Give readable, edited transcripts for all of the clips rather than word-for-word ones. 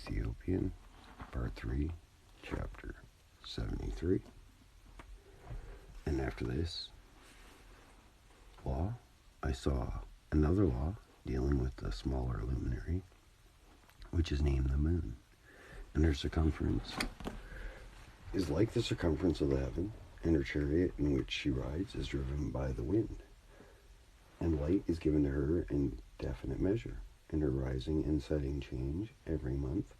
Ethiopian, Part 3, Chapter 73. And after this law, I saw another law dealing with the smaller luminary, which is named the moon, and her circumference is like the circumference of the heaven, and her chariot in which she rides is driven by the wind, and light is given to her in definite measure, and her rising and setting change every month,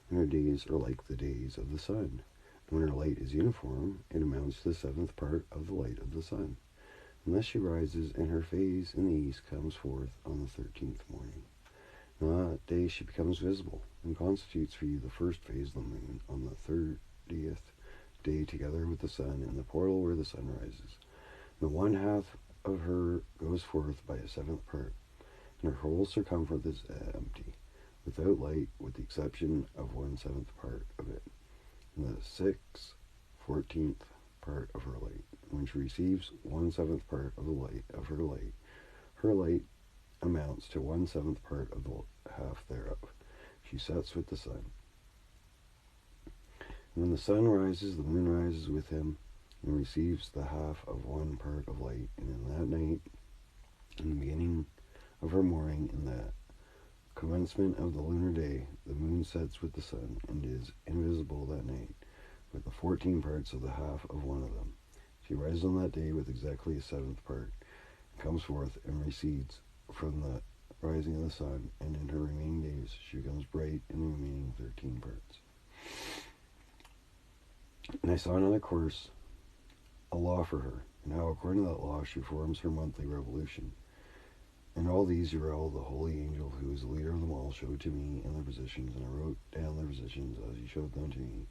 and her days are like the days of the sun. When her light is uniform, it amounts to the seventh part of the light of the sun, unless she rises, and her phase in the east comes forth on the 13th morning. And on that day she becomes visible, and constitutes for you the first phase of the moon on the 30th day, together with the sun in the portal where the sun rises. And the one half of her goes forth by a seventh part, and her whole circumference is empty, without light, with the exception of 1/7 part of it, and the 14th part of her light. When she receives 1/7 part of the light of her light amounts to 1/7 part of the half thereof. She sets with the sun. And when the sun rises, the moon rises with him, and receives the half of 1 part of light. And in that night, in the beginning of her morning, in the commencement of the lunar day, the moon sets with the sun, and is invisible that night, with the 14 parts of the half of one of them. She rises on that day with exactly a 7th part, and comes forth and recedes from the rising of the sun, and in her remaining days she becomes bright in the remaining 13 parts. And I saw another course, a law for her, and how according to that law she forms her monthly revolution. And all these Uriel, the holy angel, who is the leader of them all, showed to me in their positions, and I wrote down their positions as he showed them to me.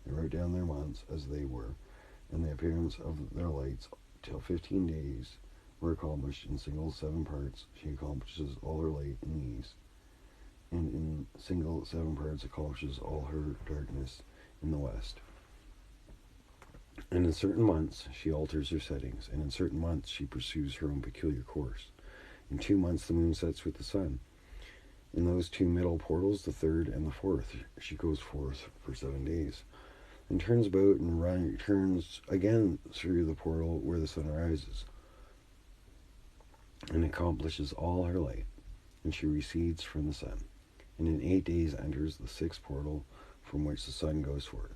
I wrote down their months as they were, and the appearance of their lights, till 15 days were accomplished in single 7 parts. She accomplishes all her light in the east, and in single 7 parts accomplishes all her darkness in the west. And in certain months she alters her settings, and in certain months she pursues her own peculiar course. In 2 months the moon sets with the sun. In those 2 middle portals, the 3rd and the 4th, she goes forth for 7 days, and turns about and returns again through the portal where the sun rises, and accomplishes all her light, and she recedes from the sun, and in 8 days enters the 6th portal from which the sun goes forth.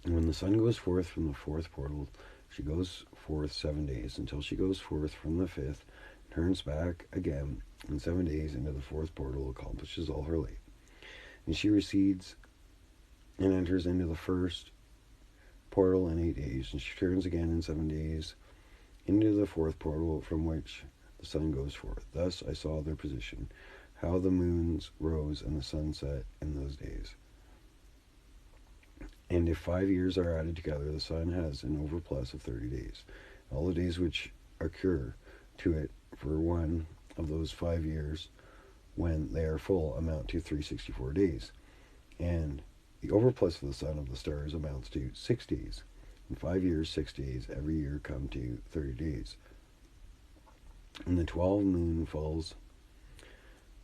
And when the sun goes forth from the 4th portal, she goes forth 7 days, until she goes forth from the 5th, turns back again in 7 days into the 4th portal, accomplishes all her light. And she recedes and enters into the 1st portal in 8 days, and she turns again in 7 days into the 4th portal from which the sun goes forth. Thus I saw their position, how the moons rose and the sun set in those days. And if 5 years are added together, the sun has an overplus of 30 days. All the days which occur to it for one of those 5 years, when they are full, amount to 364 days. And the overplus of the sun of the stars amounts to 6 days. In 5 years, 6 days every year come to 30 days. And the 12th moon falls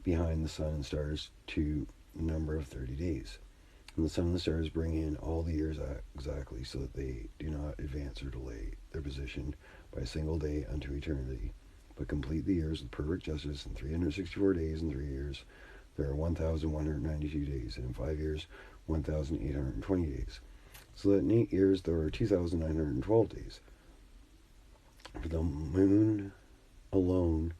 behind the sun and stars to the number of 30 days. And the sun and the stars bring in all the years exactly, so that they do not advance or delay their position by a single day unto eternity, but complete the years with perfect justice. In 364 days in 3 years there are 1,192 days, and in 5 years 1,820 days, so that in 8 years there are 2,912 days. For the moon alone,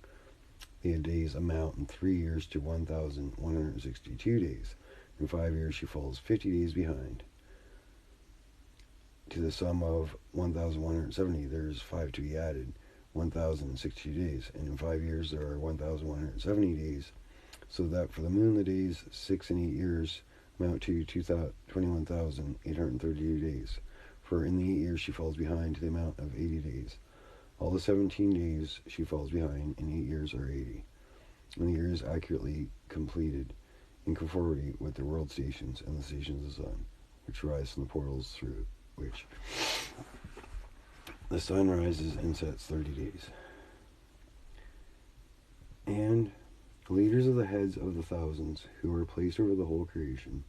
the days amount in 3 years to 1,162 days. In 5 years she falls 50 days behind. To the sum of 1,170, there is 5 to be added, 1,062 days. And in 5 years there are 1,170 days, so that for the moon the days 6 and 8 years amount to 21,832 days. For in the 8 years she falls behind to the amount of 80 days. All the 17 days she falls behind in 8 years are 80. And the year is accurately completed, in conformity with the world stations and the stations of the sun, which rise from the portals through which the sun rises and sets 30 days. And The leaders of the heads of the thousands, who are placed over the whole creation,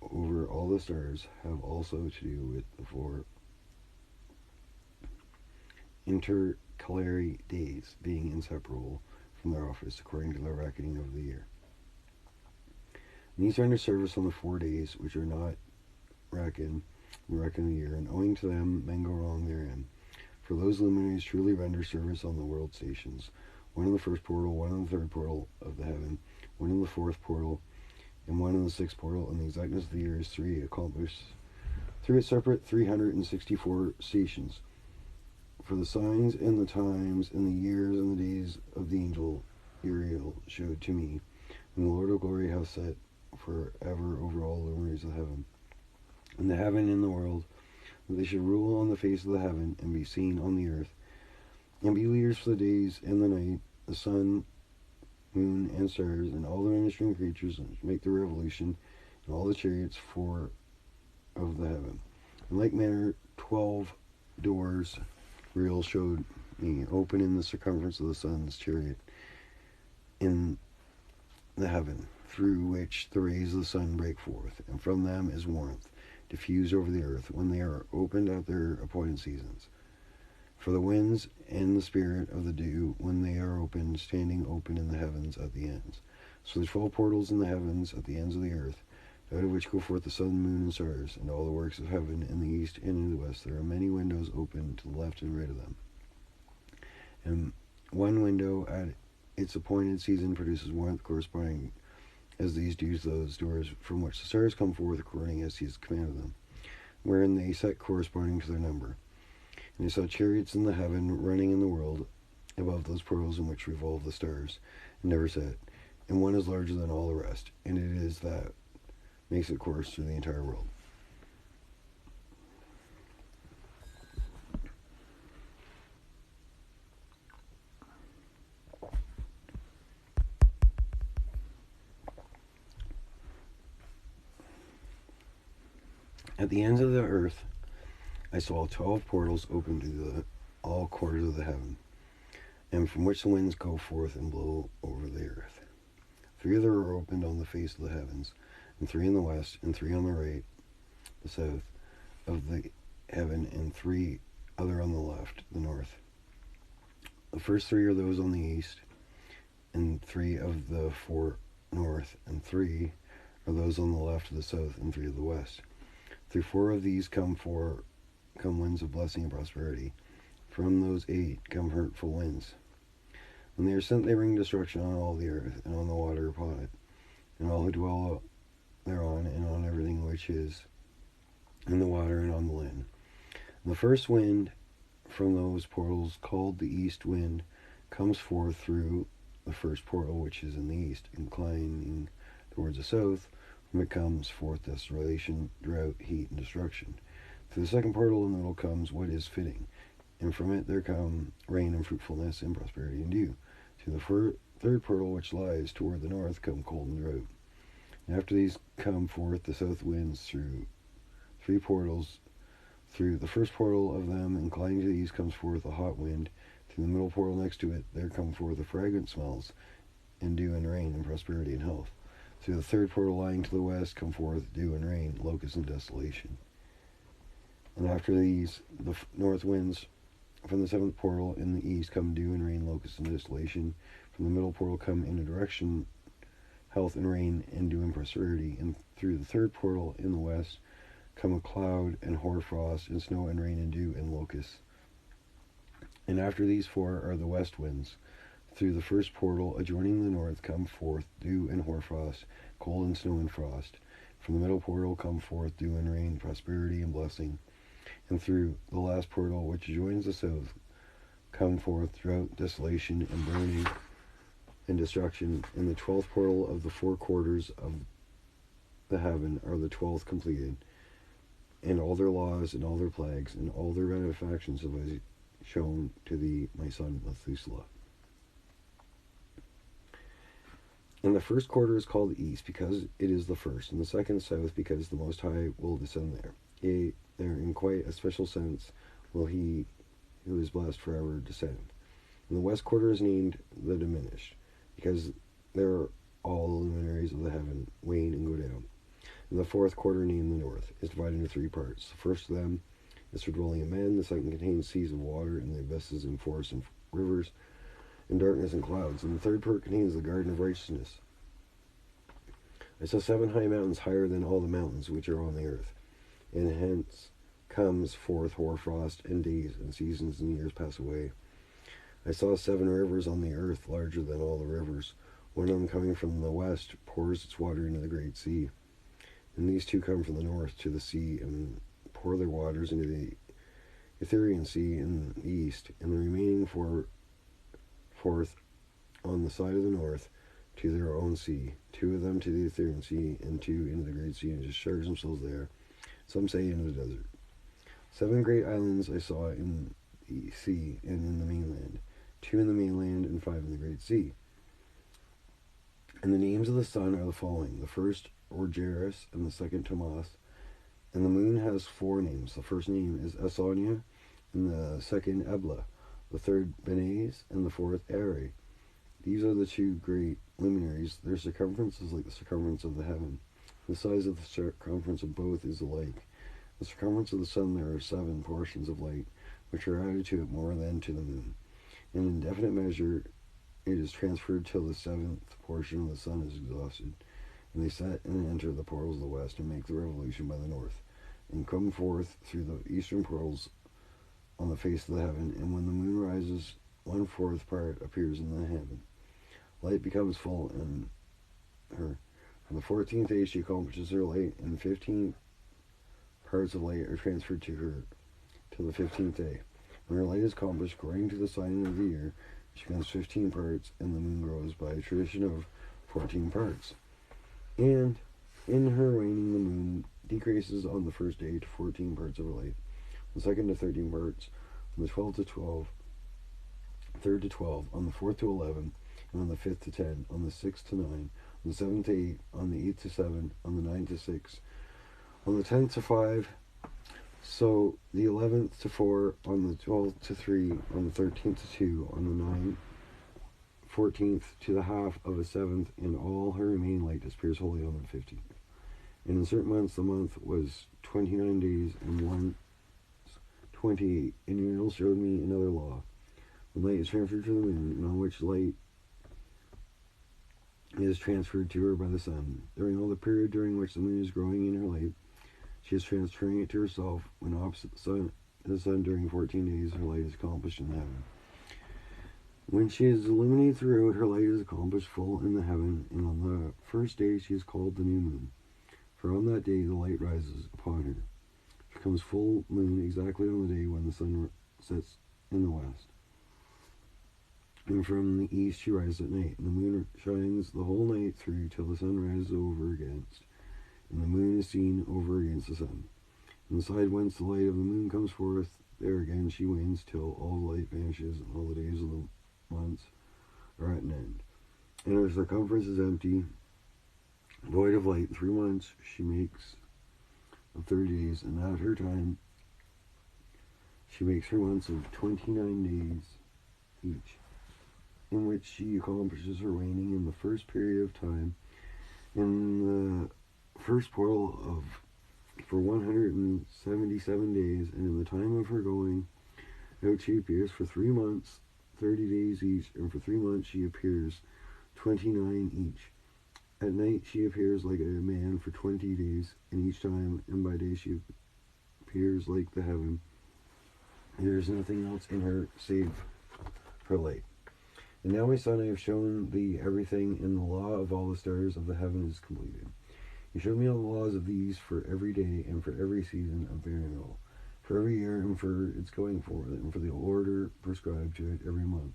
over all the stars, have also to do with the 4 intercalary days, being inseparable from their office according to the reckoning of the year. And these render service on the 4 days which are not reckoned in the reckon of the year, and owing to them men go wrong therein. For those luminaries truly render service on the world stations, one in the first portal, one in the third portal of the heaven, one in the fourth portal, and one in the sixth portal, and the exactness of the year is 3, accomplished through its separate 364 stations. For the signs and the times and the years and the days of the angel Uriel showed to me, and the Lord of glory hath set forever over all the luminaries of heaven, and the heaven and the world, that they should rule on the face of the heaven, and be seen on the earth, and be leaders for the days and the night, the sun, moon, and stars, and all the ministering creatures, and make the revolution, and all the chariots of the heaven. In like manner 12 doors Uriel showed me, open in the circumference of the sun's chariot in the heaven, through which the rays of the sun break forth, and from them is warmth diffused over the earth, when they are opened at their appointed seasons. For the winds and the spirit of the dew, when they are opened, standing open in the heavens at the ends. So the 12 portals in the heavens at the ends of the earth, out of which go forth the sun, moon, and stars, and all the works of heaven in the east and in the west. There are many windows open to the left and right of them. And one window at its appointed season produces warmth corresponding as these do those doors from which the stars come forth according as he has commanded them, wherein they set corresponding to their number. And I saw chariots in the heaven running in the world above those portals in which revolve the stars, and never set, and one is larger than all the rest, and it is that makes it course through the entire world. At the ends of the earth I saw 12 portals open to all quarters of the heaven, and from which the winds go forth and blow over the earth. 3 of them are opened on the face of the heavens, and 3 in the west, and 3 on the right, the south of the heaven, and 3 other on the left, the north. The first 3 are those on the east, and 3 of the 4 north, and 3 are those on the left of the south, and 3 of the west. Through 4 of these come winds of blessing and prosperity. From those 8 come hurtful winds. When they are sent, they bring destruction on all the earth, and on the water upon it, and all who dwell thereon, and on everything which is in the water and on the land. And the first wind from those portals, called the east wind, comes forth through the first portal which is in the east, inclining towards the south. From it comes forth desolation, drought, heat, and destruction. Through the second portal in the middle comes what is fitting, and from it there come rain and fruitfulness and prosperity and dew. Through the third portal which lies toward the north come cold and drought. And after these come forth the south winds through 3 portals. Through the first portal of them, inclining to these, comes forth a hot wind. Through the middle portal next to it there come forth the fragrant smells, and dew and rain, and prosperity and health. Through the third portal lying to the west come forth dew and rain, locusts and desolation. And after these, the north winds from the 7th portal in the east come dew and rain, locusts and desolation. From the middle portal come in a direction health and rain, and dew and prosperity. And through the 3rd portal in the west come a cloud and hoarfrost, and snow and rain and dew and locusts. And after these 4 are the west winds. Through the first portal adjoining the north come forth dew and hoarfrost, cold and snow and frost. From the middle portal come forth dew and rain, prosperity and blessing. And through the last portal which adjoins the south come forth drought, desolation, and burning and destruction. And the 12th portal of the 4 quarters of the heaven are the 12th completed, and all their laws and all their plagues and all their benefactions have I shown to thee, my son Methuselah. And the first quarter is called the east, because it is the first, and the second south, because the Most High will descend there. Yea, there in quite a special sense will he who is blessed forever descend. And the west quarter is named the diminished, because they're all the luminaries of the heaven wane and go down. And the fourth quarter, named the north, is divided into three parts. The first of them is for dwelling of men, the second contains seas of water, and the abysses and forests and rivers, and darkness and clouds, and the third part contains the garden of righteousness. I saw 7 high mountains higher than all the mountains which are on the earth, and hence comes forth hoarfrost, and days and seasons and years pass away. I saw 7 rivers on the earth, larger than all the rivers. One of them coming from the west pours its water into the great sea. And these 2 come from the north to the sea, and pour their waters into the Ethiopian sea in the east, and the remaining forth on the side of the north to their own sea. 2 of them to the Ethiopian sea, and 2 into the great sea, and discharge themselves there. Some say into the desert. 7 great islands I saw in the sea and in the mainland, 2 in the mainland and 5 in the great sea. And the names of the sun are the following: the first Orgeris, and the second Tomas. And the moon has 4 names. The first name is Esonia, and the second Ebla, the third Benes, and the fourth Ere. These are the 2 great luminaries. Their circumference is like the circumference of the heaven. The size of the circumference of both is alike. The circumference of the sun, there are 7 portions of light, which are added to it more than to the moon. In indefinite measure, it is transferred till the 7th portion of the sun is exhausted. And they set and enter the portals of the west, and make the revolution by the north, and come forth through the eastern portals on the face of the heaven. And when the moon rises, 1/4 part appears in the heaven. Light becomes full in her. On the 14th day she accomplishes her light, and 15 parts of light are transferred to her till the 15th day. When her light is accomplished, according to the sign of the year, she becomes 15 parts, and the moon grows by a tradition of 14 parts. And in her waning, the moon decreases on the first day to 14 parts of her light, on the second to 13 parts, on the 12th to 12, third to 12, on the 4th to 11, and on the 5th to 10, on the 6th to 9, on the 7th to 8, on the 8th to 7, on the 9th to 6, on the 10th to 5, so the 11th to 4, on the 12th to 3, on the 13th to 2, on the 9th, 14th to the half of a 7th, and all her remaining light disappears wholly on the 15th. And in certain months, the month was 29 days, and one 28. And Enoch showed me another law. The light is transferred to the moon, and on which light is transferred to her by the sun. During all the period during which the moon is growing in her light, she is transferring it to herself. When opposite the sun during 14 days, her light is accomplished in the heaven. When she is illuminated throughout, her light is accomplished full in the heaven, and on the first day she is called the new moon. For on that day the light rises upon her. She becomes full moon exactly on the day when the sun sets in the west. And from the east she rises at night, and the moon shines the whole night through till the sun rises over against, and the moon is seen over against the sun. And the side whence the light of the moon comes forth, there again she wanes till all the light vanishes, and all the days of the months are at an end. And her circumference is empty, void of light. 3 months she makes of 30 days, and at her time she makes her months of 29 days each, in which she accomplishes her waning in the first period of time, in the first portal of for 177 days, and in the time of her going out she appears for 3 months, 30 days each, and for 3 months she appears 29 each. At night she appears like a man for 20 days, and each time, and by day she appears like the heaven. There is nothing else in her save her light. And now, my son, I have shown thee everything, and the law of all the stars of the heaven is completed. He showed me all the laws of these for every day, and for every season of burial, for every year, and for its going forth, and for the order prescribed to it every month,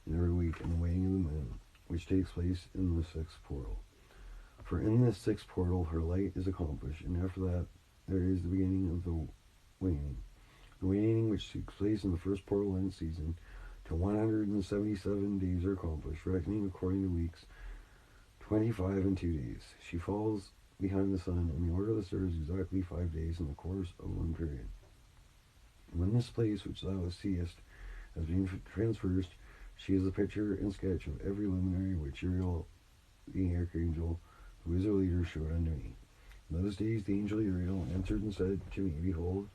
and every week, and the waning of the moon, which takes place in the 6th portal. For in this 6th portal her light is accomplished, and after that there is the beginning of the waning. The waning which takes place in the 1st portal and season, till 177 days are accomplished, reckoning according to weeks, 25 and 2 days. She falls behind the sun, and the order of the stars is exactly 5 days in the course of one period. When this place which thou seest has been transversed She is the picture and sketch of every luminary which Uriel, the archangel, who is our leader, showed unto me. In those days the angel Uriel answered and said to me, Behold,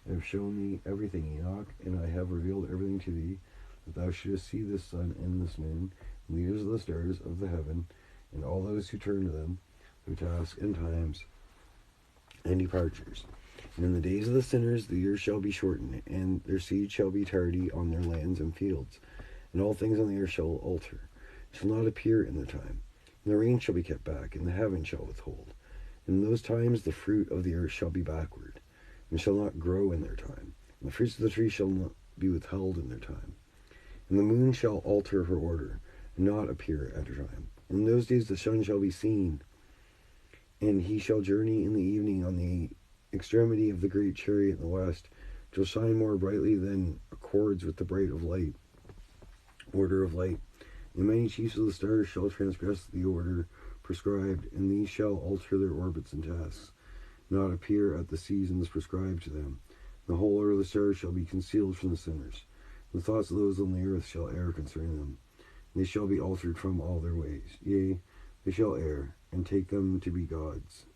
I have shown thee everything, Enoch, and I have revealed everything to thee, that thou shouldest see this sun and this moon, and leaders of the stars of the heaven, and all those who turn to them, their tasks and times and departures. And in the days of the sinners the years shall be shortened, and their seed shall be tardy on their lands and fields, and all things on the earth shall alter. It shall not appear in their time, and the rain shall be kept back, and the heaven shall withhold. In those times the fruit of the earth shall be backward, and shall not grow in their time, and the fruits of the tree shall not be withheld in their time. And the moon shall alter her order, and not appear at her time. In those days the sun shall be seen, and he shall journey in the evening on the extremity of the great chariot in the west. It shall shine more brightly than accords with the order of light. And many chiefs of the stars shall transgress the order prescribed, and these shall alter their orbits and tasks, not appear at the seasons prescribed to them. The whole order of the stars shall be concealed from the sinners. The thoughts of those on the earth shall err concerning them. They shall be altered from all their ways. Yea, they shall err, and take them to be gods.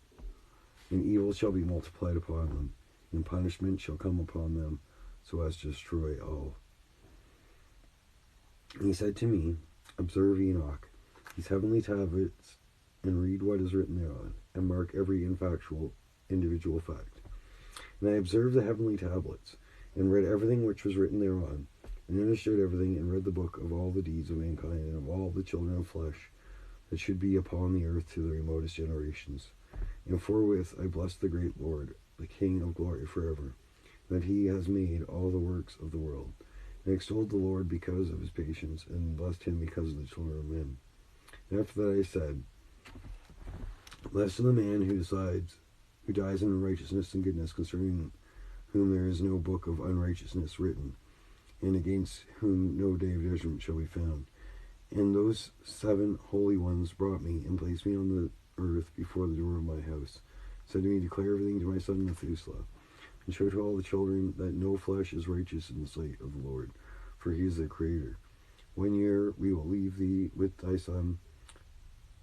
And evil shall be multiplied upon them, and punishment shall come upon them, so as to destroy all. And he said to me, Observe Enoch, these heavenly tablets, and read what is written thereon, and mark every individual fact. And I observed the heavenly tablets, and read everything which was written thereon, and understood everything, and read the book of all the deeds of mankind, and of all the children of flesh that should be upon the earth to the remotest generations. And forthwith I blessed the great Lord, the King of glory forever, that he has made all the works of the world, and extolled the Lord because of his patience, and blessed him because of the children of men. And after that I said, Blessed is the man who dies in unrighteousness and goodness, concerning whom there is no book of unrighteousness written, and against whom no day of judgment shall be found. And those 7 holy ones brought me, and placed me on the earth before the door of my house, said to me, Declare everything to my son Methuselah, and show to all the children that no flesh is righteous in the sight of the Lord, for he is the Creator. 1 year we will leave thee with thy son,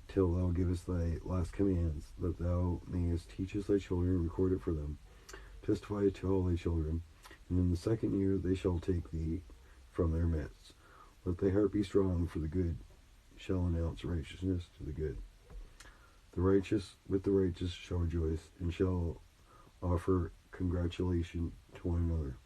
till thou givest thy last commands, that thou mayest teach us thy children, and record it for them. Testify it to all thy children, and in the 2nd year they shall take thee from their midst. Let thy heart be strong, for the good shall announce righteousness to the good. The righteous with the righteous shall rejoice, and shall offer congratulation to one another.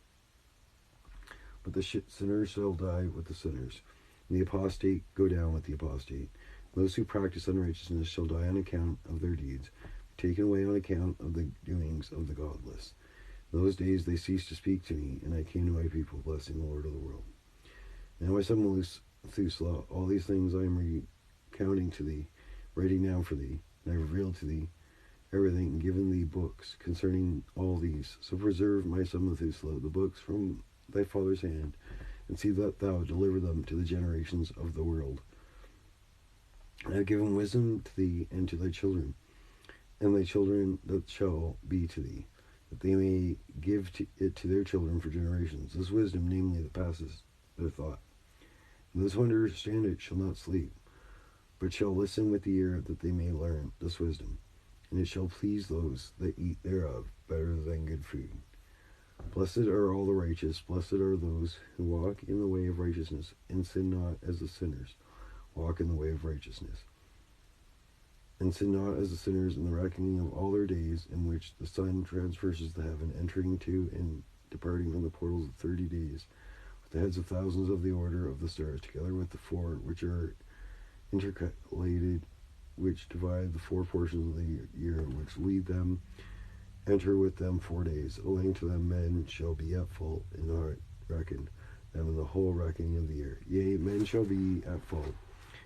But the sinners shall die with the sinners, and the apostate go down with the apostate. Those who practice unrighteousness shall die on account of their deeds, taken away on account of the doings of the godless. In those days they ceased to speak to me, and I came to my people, blessing the Lord of the world. Now my son Methuselah, all these things I am recounting to thee, writing down for thee, and I have revealed to thee everything, and given thee books concerning all these. So preserve, my son Methuselah, the books from thy father's hand, and see that thou deliver them to the generations of the world. I have given wisdom to thee and to thy children, and thy children that shall be to thee, that they may give it to their children for generations. This wisdom, namely, that passes their thought. And those who understand it shall not sleep, but shall listen with the ear, that they may learn this wisdom. And it shall please those that eat thereof better than good food. Blessed are all the righteous, blessed are those who walk in the way of righteousness, and sin not as the sinners walk in the way of righteousness. And sin not as the sinners in the reckoning of all their days, in which the sun transverses the heaven, entering to and departing from the portals of 30 days, with the heads of thousands of the order of the stars, together with the 4 which are intercalated, which divide the 4 portions of the year, which lead them, enter with them 4 days. Owing to them men shall be at fault, and not reckon them in the whole reckoning of the year. Yea, men shall be at fault,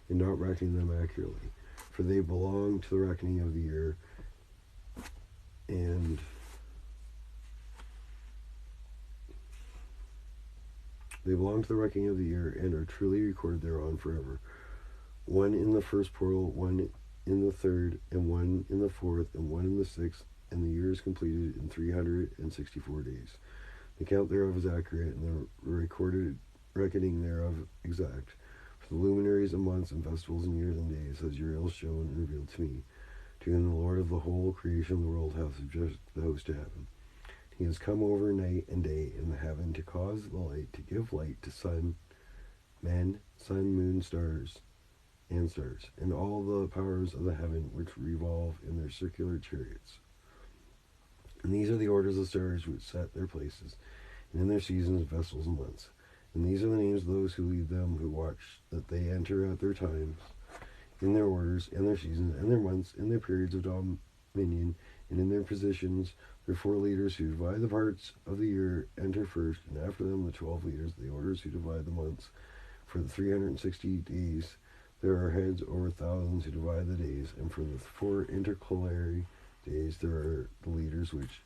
and not reckoning them accurately, for they belong to the reckoning of the year, and are truly recorded thereon forever. 1 in the first portal, 1 in the 3rd, and 1 in the 4th, and 1 in the 6th, and the year is completed in 364 days. The count thereof is accurate, and the recorded reckoning thereof exact. For the luminaries and months and festivals and years and days has Uriel shown and revealed to me. To him the Lord of the whole creation of the world hath suggested the host to heaven. He has come over night and day in the heaven to cause the light, to give light to men, sun, moon, stars, and all the powers of the heaven which revolve in their circular chariots. And these are the orders of the stars which set their places, and in their seasons, vessels, and months. And these are the names of those who lead them, who watch that they enter at their times, in their orders, in their seasons, in their months, in their periods of dominion, and in their positions. Their 4 leaders who divide the parts of the year enter first, and after them the 12 leaders, the orders who divide the months. For the 360 days there are heads over thousands who divide the days, and for the 4 intercalary days there are the leaders which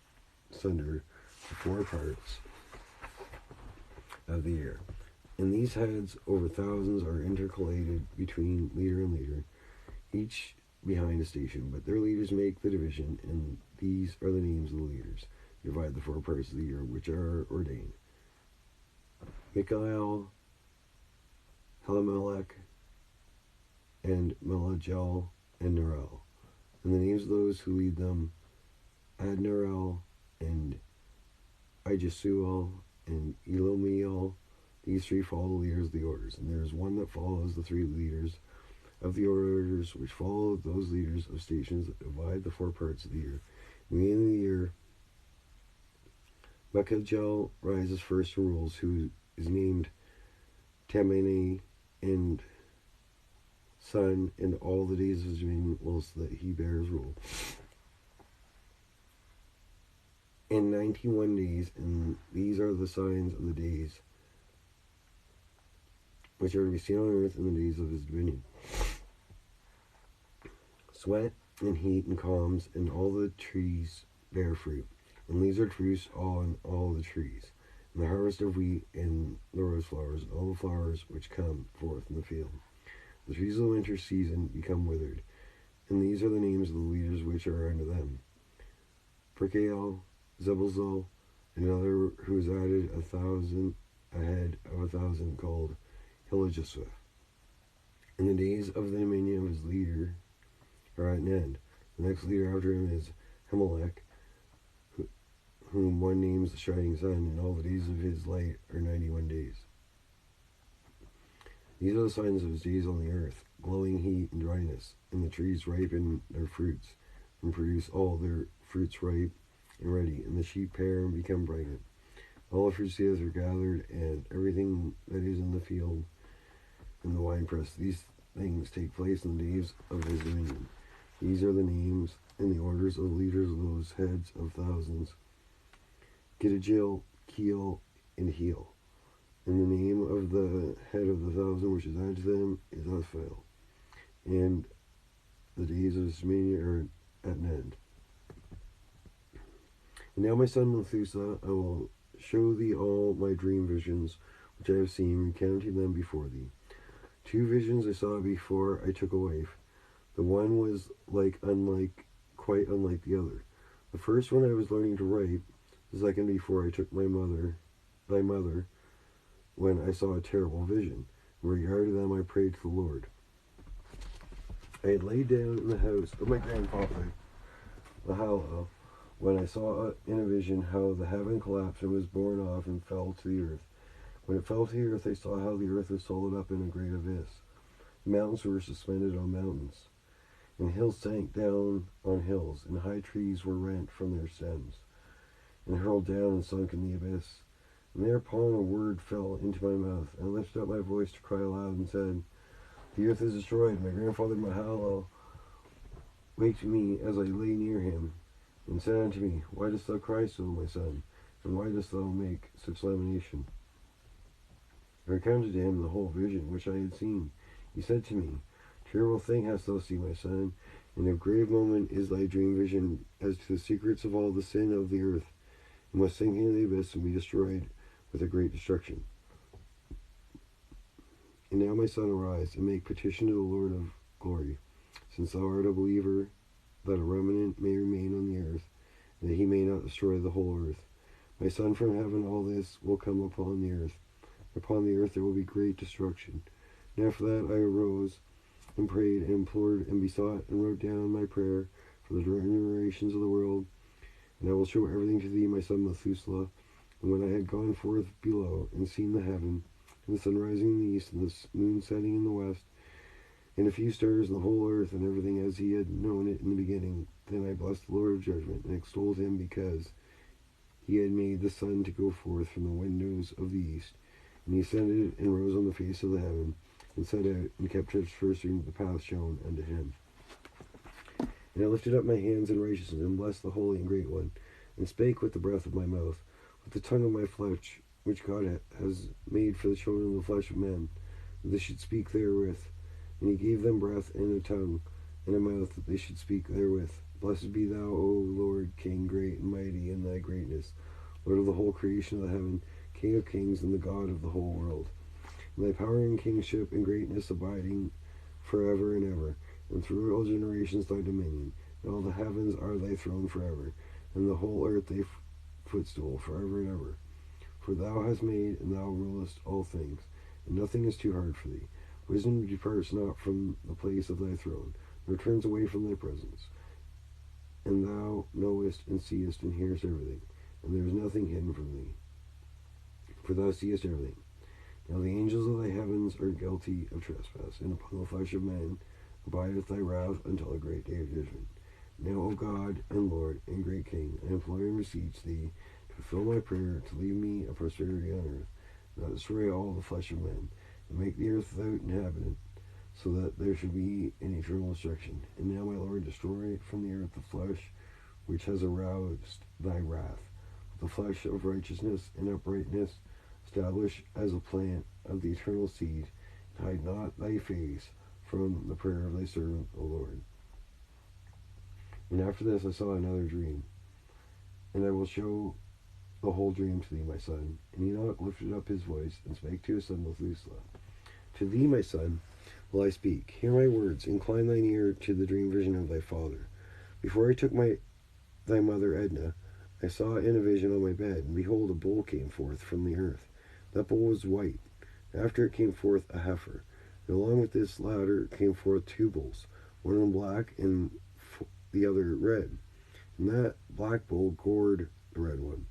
sunder the 4 parts of the year. And these heads over thousands are intercalated between leader and leader, each behind a station, but their leaders make the division, and these are the names of the leaders who divide the 4 parts of the year which are ordained: Michael, Helamelech, and Melagel, and Nerel. And the names of those who lead them: Adnerel, and Ijesuel, and Elomiel. These 3 follow the leaders of the orders, and there is one that follows the 3 leaders of the orders, which follow those leaders of stations that divide the 4 parts of the year. In the end of the year, Michael rises first and rules, who is named Tamene, and son, and all the days of his dominion whilst that he bears rule. In 91 days, and these are the signs of the days which are to be seen on earth in the days of his dominion: sweat and heat and calms, and all the trees bear fruit, and leaves are to produce on all the trees, and the harvest of wheat and the rose flowers, and all the flowers which come forth in the field. The trees of the winter season become withered, and these are the names of the leaders which are unto them: Perkael, Zebulzal, and another who is added 1,000 ahead of 1,000, called Hilajesuf. And the days of the dominion of his leader are at an end. The next leader after him is Himelech, whom one names the shining sun, and all the days of his light are 91 days. These are the signs of his days on the earth: glowing heat and dryness, and the trees ripen their fruits, and produce all their fruits ripe and ready, and the sheep pair and become pregnant. All the fruits of the earth are gathered, and everything that is in the field and the winepress. These things take place in the days of his dominion. These are the names and the orders of the leaders of those heads of thousands: Giddijil, Keel, and Heel. And the name of the head of the 1,000 which is added to them is Asphael. And the days of his dominion are at an end. And now, my son Methuselah, I will show thee all my dream visions which I have seen, recounting them before thee. 2 visions I saw before I took a wife. The one was quite unlike the other. The first when I was learning to write, the second before I took thy mother, when I saw a terrible vision. In regard to them I prayed to the Lord. I had laid down in the house of my grandfather, Mahalo, when I saw in a vision how the heaven collapsed and was borne off and fell to the earth. When it fell to the earth, I saw how the earth was swallowed up in a great abyss. The mountains were suspended on mountains, and hills sank down on hills, and high trees were rent from their stems, and hurled down and sunk in the abyss. And thereupon a word fell into my mouth, and I lifted up my voice to cry aloud and said, The earth is destroyed. My grandfather Mahalo waked me as I lay near him, and said unto me, Why dost thou cry so, my son? And why dost thou make such lamentation? I recounted to him the whole vision which I had seen. He said to me, Terrible thing hast thou seen, my son, and of grave moment is thy dream vision as to the secrets of all the sin of the earth, and must sink into the abyss and be destroyed with a great destruction. And now, my son, arise, and make petition to the Lord of glory, since thou art a believer, that a remnant may remain on the earth, and that he may not destroy the whole earth. My son, from heaven all this will come upon the earth. Upon the earth there will be great destruction. And after that I arose and prayed and implored and besought and wrote down my prayer for the generations of the world. And I will show everything to thee, my son Methuselah. And when I had gone forth below and seen the heaven, and the sun rising in the east, and the moon setting in the west, and a few stars in the whole earth, and everything as he had known it in the beginning, then I blessed the Lord of judgment, and extolled him, because he had made the sun to go forth from the windows of the east. And he ascended and rose on the face of the heaven, and set out, and kept traversing the path shown unto him. And I lifted up my hands in righteousness, and blessed the Holy and Great One, and spake with the breath of my mouth, with the tongue of my flesh, which God has made for the children of the flesh of men, that they should speak therewith. And he gave them breath and a tongue, and a mouth, that they should speak therewith. Blessed be thou, O Lord, King, great and mighty in thy greatness, Lord of the whole creation of the heaven, King of kings, and the God of the whole world. And thy power and kingship and greatness abiding forever and ever, and through all generations thy dominion. And all the heavens are thy throne forever, and the whole earth thy footstool forever and ever. For thou hast made, and thou rulest all things, and nothing is too hard for thee. Wisdom departs not from the place of thy throne, nor turns away from thy presence. And thou knowest and seest and hearest everything, and there is nothing hidden from thee. For thou seest everything. Now the angels of thy heavens are guilty of trespass, and upon the flesh of men abideth thy wrath until a great day of judgment. Now, O God and Lord and great King, I implore and beseech thee to fulfill my prayer, to leave me a prosperity on earth, and not destroy all the flesh of men, and make the earth without inhabitant, so that there should be an eternal destruction. And now, my Lord, destroy from the earth the flesh which has aroused thy wrath, the flesh of righteousness and uprightness, establish as a plant of the eternal seed, and hide not thy face from the prayer of thy servant, O Lord. And after this I saw another dream, and I will show the whole dream to thee, my son. And Enoch lifted up his voice, and spake to his son Methuselah. To thee, my son, will I speak. Hear my words, incline thine ear to the dream vision of thy father. Before I took thy mother Edna, I saw in a vision on my bed, and behold, a bull came forth from the earth. That bull was white. After it came forth a heifer. And along with this latter came forth two bulls, one of them black and the other red. And that black bull gored the red one,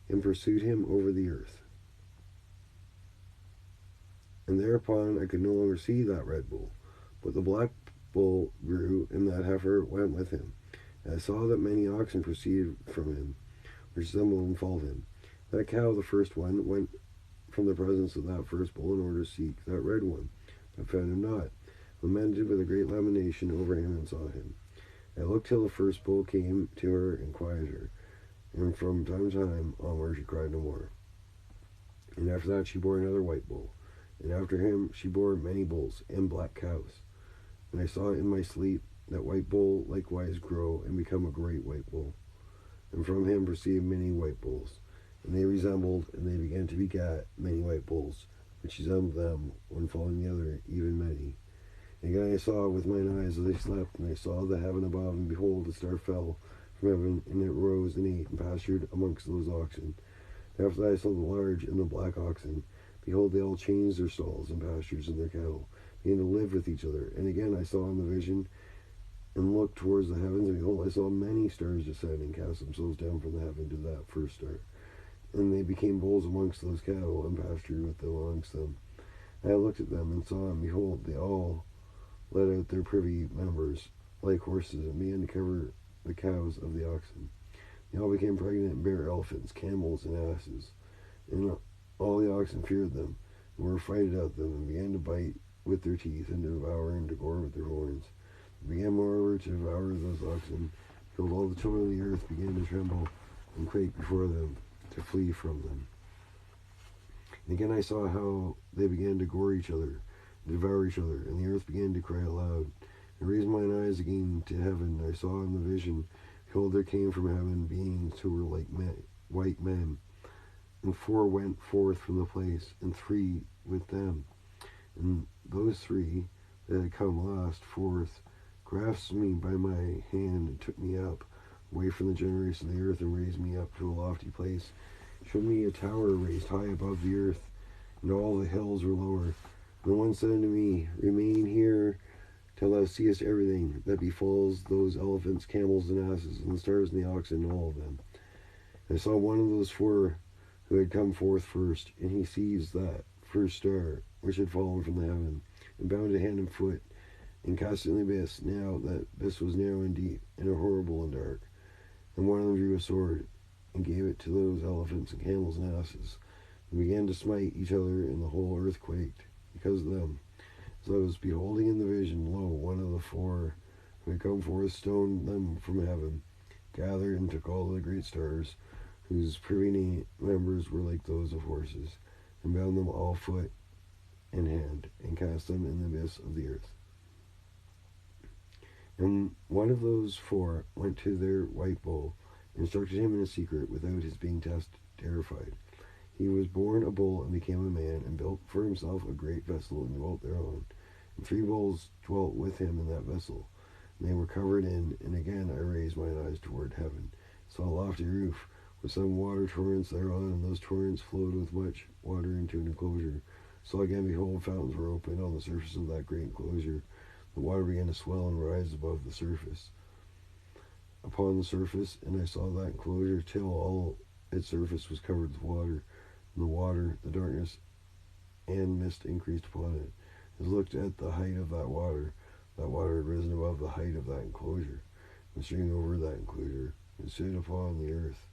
and pursued him over the earth. And thereupon I could no longer see that red bull, but the black bull grew, and that heifer went with him. And I saw that many oxen proceeded from him, which some of them followed him. That cow, the first one, went from the presence of that first bull in order to seek that red one, but found him not, lamented with a great lamentation over him, and saw him. I looked till the first bull came to her and quieted her, and from time to time onward she cried no more. And after that she bore another white bull, and after him she bore many bulls and black cows. And I saw in my sleep that white bull likewise grow and become a great white bull, and from him proceeded many white bulls, and they resembled, and they began to begat many white bulls, which resembled them, one following the other, even many. And again I saw with mine eyes as I slept, and I saw the heaven above, and behold, a star fell from heaven, and it rose and ate and pastured amongst those oxen. And after that I saw the large and the black oxen. Behold, they all changed their stalls and pastures and their cattle, began to live with each other. And again I saw in the vision, and looked towards the heavens, and behold, I saw many stars descend and cast themselves down from the heaven to that first star. And they became bulls amongst those cattle, and pastured with them amongst them. And I looked at them, and saw, and behold, they all let out their privy members like horses, and began to cover the cows of the oxen. They all became pregnant, and bare elephants, camels, and asses. And all the oxen feared them, and were frighted at them, and began to bite with their teeth, and to devour and to gore with their horns. They began moreover to devour those oxen, till all the children of the earth began to tremble and quake before them, to flee from them. And again I saw how they began to gore each other, and devour each other, and the earth began to cry aloud. I raised mine eyes again to heaven, and I saw in the vision, behold, there came from heaven beings who were like white men, and 4 went forth from the place, and 3 with them. And those 3 that had come last forth grasped me by my hand, and took me up away from the generation of the earth, and raised me up to a lofty place, showed me a tower raised high above the earth, and all the hills were lower And the one said unto me, Remain here till thou seest everything that befalls those elephants, camels, and asses, and the stars and the oxen, and all of them. And I saw one of those four who had come forth first, and he seized that first star which had fallen from the heaven, and bound it hand and foot, and cast it in the abyss. Now that abyss was narrow and deep, and horrible and dark. And one of them drew a sword, and gave it to those elephants and camels and asses, and began to smite each other, and the whole earth quaked because of them. As I was beholding in the vision, lo, one of the four who had come forth stoned them from heaven, gathered and took all the great stars, whose privy members were like those of horses, and bound them all foot and hand, and cast them in the abyss of the earth. And one of those four went to their white bull, and instructed him in a secret, without his being terrified. He was born a bull, and became a man, and built for himself a great vessel, and dwelt thereon. And 3 bulls dwelt with him in that vessel, and they were covered in. And again I raised mine eyes toward heaven, saw a lofty roof, with some water torrents thereon, and those torrents flowed with much water into an enclosure. Saw again, behold, fountains were opened on the surface of that great enclosure. The water began to swell and rise above the surface, upon the surface, and I saw that enclosure till all its surface was covered with water. And the water, the darkness, and mist increased upon it. As I looked at the height of that water had risen above the height of that enclosure, and streamed over that enclosure, and stood upon the earth.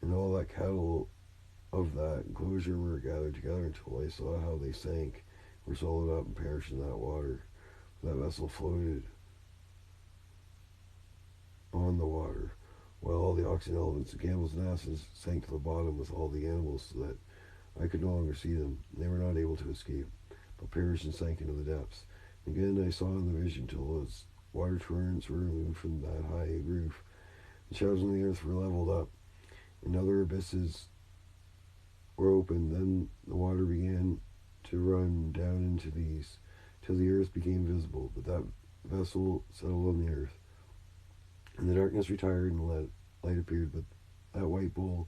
And all that cattle of that enclosure were gathered together, until I saw how they sank, were swallowed up, and perished in that water. That vessel floated on the water, while all the oxen, elephants, and camels, and asses sank to the bottom with all the animals, so that I could no longer see them. They were not able to escape, but perished and sank into the depths. Again I saw in the vision till those water torrents were removed from that high roof. The shadows on the earth were leveled up, and other abysses were opened. Then the water began to run down into these, till the earth became visible. But that vessel settled on the earth, and the darkness retired, and light appeared. But that white bull,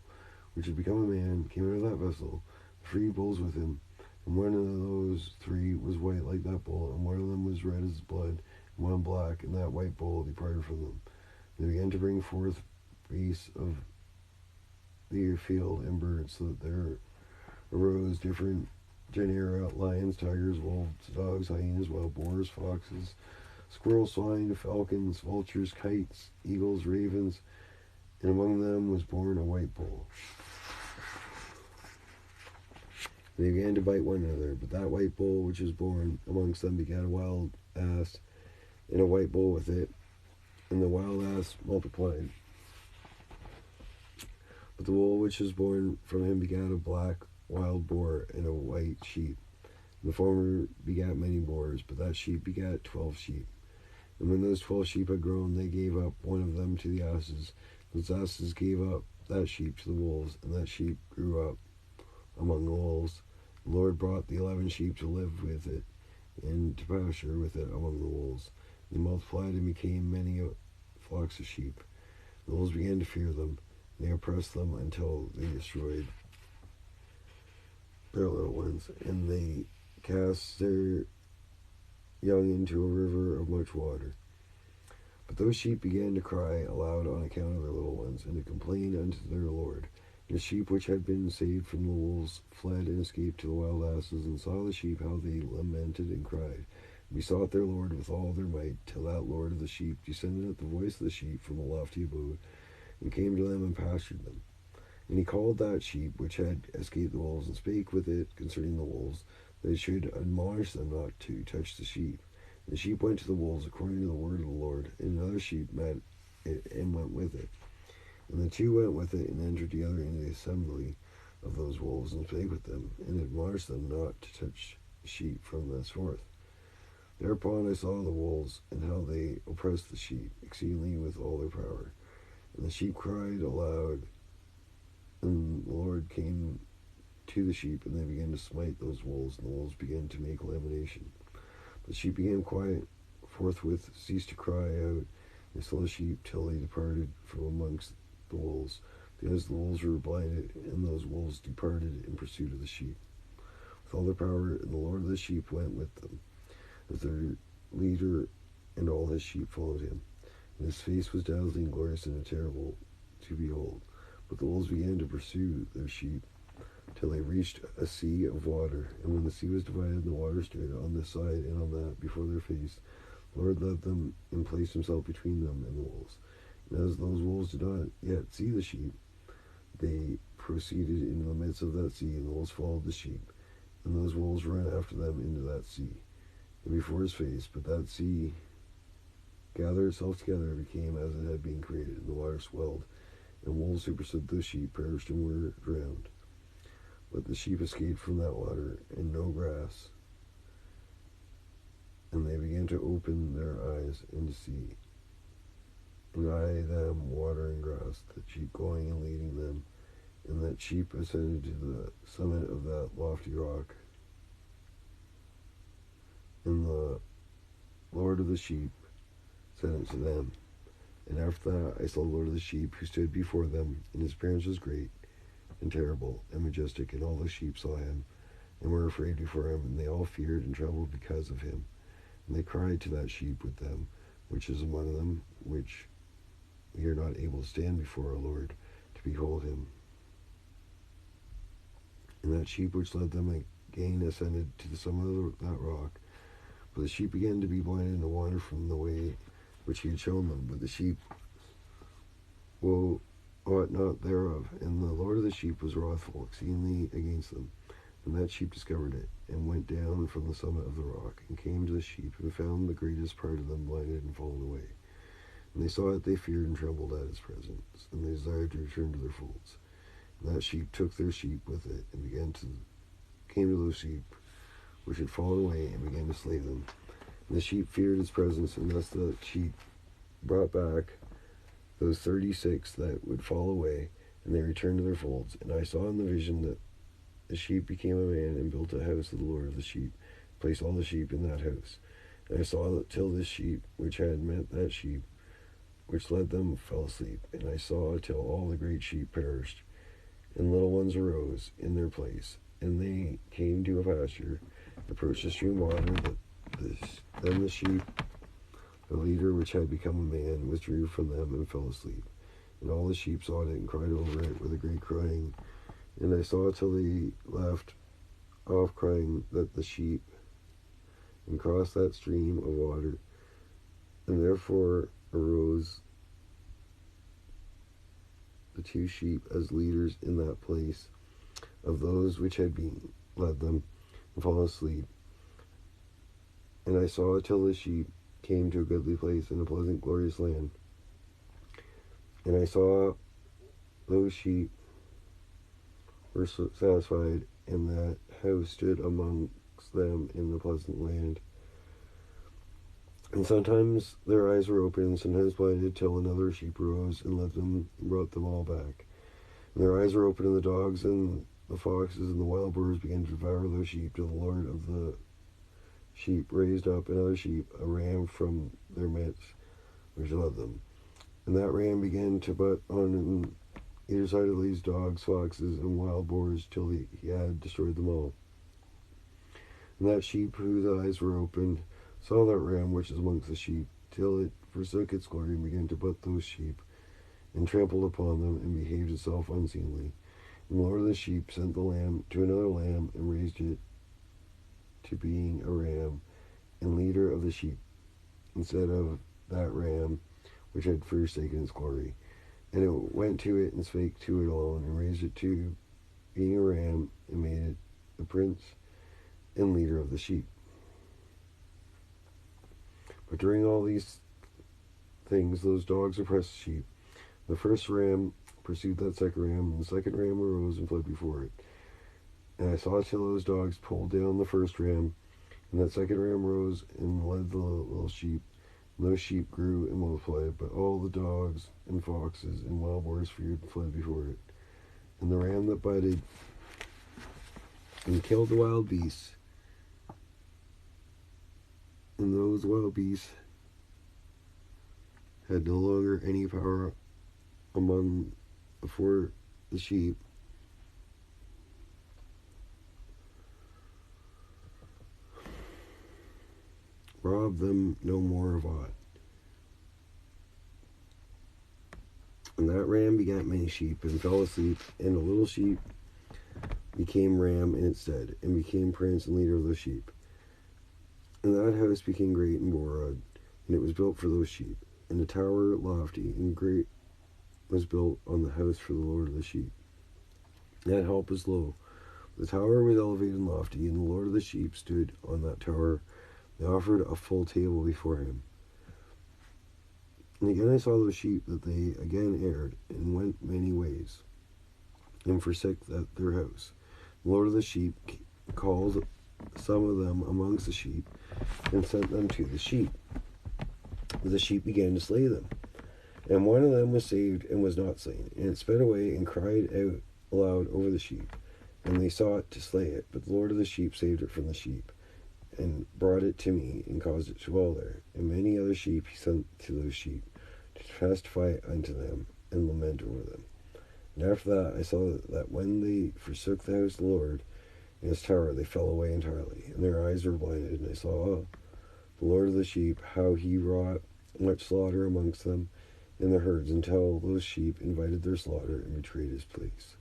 which had become a man, came out of that vessel, 3 bulls with him. And one of those 3 was white like that bull, and one of them was red as blood, and one black, and that white bull departed from them. They began to bring forth beasts of the field and birds, so that there arose different genera: lions, tigers, wolves, dogs, hyenas, wild boars, foxes, squirrels, swine, falcons, vultures, kites, eagles, ravens, and among them was born a white bull. They began to bite one another, but that white bull which was born amongst them begat a wild ass, and a white bull with it, and the wild ass multiplied. But the bull which was born from him begat a black wild boar, and a white sheep. And the former begat many boars, but that sheep begat 12 sheep. And when those 12 sheep had grown, they gave up one of them to the asses. Those asses gave up that sheep to the wolves, and that sheep grew up among the wolves. The Lord brought the 11 sheep to live with it, and to pasture with it among the wolves. They multiplied and became many flocks of sheep. The wolves began to fear them. They oppressed them until they destroyed their little ones, and they cast their young into a river of much water. But those sheep began to cry aloud on account of their little ones, and to complain unto their Lord. And the sheep which had been saved from the wolves fled and escaped to the wild asses, and saw the sheep how they lamented and cried, and besought their Lord with all their might, till that Lord of the sheep descended at the voice of the sheep from the lofty abode, and came to them and pastured them. And he called that sheep which had escaped the wolves, and spake with it concerning the wolves, that it should admonish them not to touch the sheep. And the sheep went to the wolves according to the word of the Lord, and another sheep met it and went with it. And the 2 went with it, and entered together into the assembly of those wolves, and spake with them, and admonished them not to touch the sheep from thenceforth. Thereupon I saw the wolves, and how they oppressed the sheep exceedingly with all their power. And the sheep cried aloud, and the Lord came to the sheep, and they began to smite those wolves, and the wolves began to make lamentation. But the sheep became quiet, forthwith ceased to cry out. They saw the sheep till they departed from amongst the wolves, because the wolves were blinded, and those wolves departed in pursuit of the sheep. with all their power, and the Lord of the sheep went with them as their leader, and all his sheep followed him. And his face was dazzling, glorious, and terrible to behold. But the wolves began to pursue their sheep till they reached a sea of water. And when the sea was divided, and the water stood on this side and on that before their face, the Lord led them and placed himself between them and the wolves. And as those wolves did not yet see the sheep, they proceeded into the midst of that sea, and the wolves followed the sheep. And those wolves ran after them into that sea, and before his face. But that sea gathered itself together and became as it had been created, and the water swelled, and wolves who pursued the sheep perished and were drowned. But the sheep escaped from that water, and no grass, and they began to open their eyes and to see. And I them water and grass, the sheep going and leading them, and that sheep ascended to the summit of that lofty rock. And the Lord of the sheep said unto them, and after that I saw the Lord of the sheep, who stood before them, and his appearance was great, and terrible, and majestic, and all the sheep saw him, and were afraid before him, and they all feared and trembled because of him. And they cried to that sheep with them, which is among them, which we are not able to stand before our Lord, to behold him. And that sheep which led them again ascended to the summit of that rock. But the sheep began to be blinded and to wander from the way which he had shown them. But the sheep ought not thereof. And the Lord of the sheep was wrathful exceedingly against them. And that sheep discovered it, and went down from the summit of the rock, and came to the sheep, and found the greatest part of them blinded and fallen away. And they saw it, they feared and trembled at his presence, and they desired to return to their folds. And that sheep took their sheep with it, and came to those sheep which had fallen away, and began to slay them. And the sheep feared his presence, and thus the sheep brought back those 36 that would fall away, and they returned to their folds. And I saw in the vision that the sheep became a man, and built a house of the Lord of the sheep, placed all the sheep in that house. And I saw that till this sheep which had met that sheep which led them fell asleep. And I saw till all the great sheep perished, and little ones arose in their place. And they came to a pasture, approached the stream water. Then the sheep, the leader which had become a man, withdrew from them and fell asleep. And all the sheep saw it and cried over it with a great crying. And I saw till they left off crying that the sheep, and crossed that stream of water. And therefore arose the 2 sheep as leaders in that place of those which had been led them and fallen asleep. And I saw till the sheep came to a goodly place in a pleasant, glorious land. And I saw those sheep were satisfied, and that house stood amongst them in the pleasant land. And sometimes their eyes were opened, sometimes blinded, till another sheep rose and led them and brought them all back. And their eyes were opened, and the dogs and the foxes and the wild boars began to devour those sheep, till the Lord of the sheep raised up another sheep, a ram from their midst, which led them. And that ram began to butt on either side of these dogs, foxes, and wild boars, till he had destroyed them all. And that sheep whose eyes were opened saw that ram which is amongst the sheep, till it forsook its glory, and began to butt those sheep, and trampled upon them, and behaved itself unseemly. And the Lord of the sheep sent the lamb to another lamb, and raised it to being a ram, and leader of the sheep, instead of that ram which had forsaken its glory. And it went to it, and spake to it alone, and raised it to being a ram, and made it the prince and leader of the sheep. But during all these things, those dogs oppressed the sheep. The first ram pursued that second ram, and the second ram arose and fled before it. And I saw till those dogs pulled down the first ram, and that second ram rose and led the little sheep. And those sheep grew and multiplied, but all the dogs and foxes and wild boars feared and fled before it. And the ram that butted and killed the wild beasts, and those wild beasts had no longer any power before the sheep, of them no more of aught. And that ram begat many sheep, and fell asleep, and a little sheep became ram in its stead, and became prince and leader of the sheep. And that house became great and broad, and it was built for those sheep. And the tower lofty and great was built on the house for the Lord of the sheep. That help was low. The tower was elevated and lofty, and the Lord of the sheep stood on that tower. They offered a full table before him. And again I saw those sheep that they again erred, and went many ways, and forsook their house. The Lord of the sheep called some of them amongst the sheep, and sent them to the sheep. The sheep began to slay them. And one of them was saved and was not slain. And it sped away and cried out aloud over the sheep. And they sought to slay it. But the Lord of the sheep saved it from the sheep, and brought it to me, and caused it to dwell there. And many other sheep he sent to those sheep, to testify unto them, and lament over them. And after that I saw that when they forsook the house of the Lord and his tower, they fell away entirely, and their eyes were blinded. And I saw the Lord of the sheep, how he wrought much slaughter amongst them in the herds, until those sheep invited their slaughter and betrayed his place.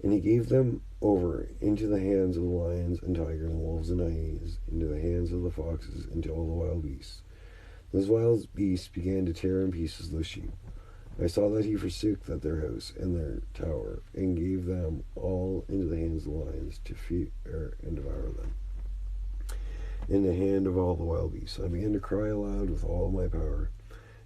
And he gave them over into the hands of the lions and tigers and wolves and hyenas, into the hands of the foxes, and to all the wild beasts. Those wild beasts began to tear in pieces those sheep. I saw that he forsook their house and their tower, and gave them all into the hands of the lions to fear and devour them, in the hand of all the wild beasts. I began to cry aloud with all my power,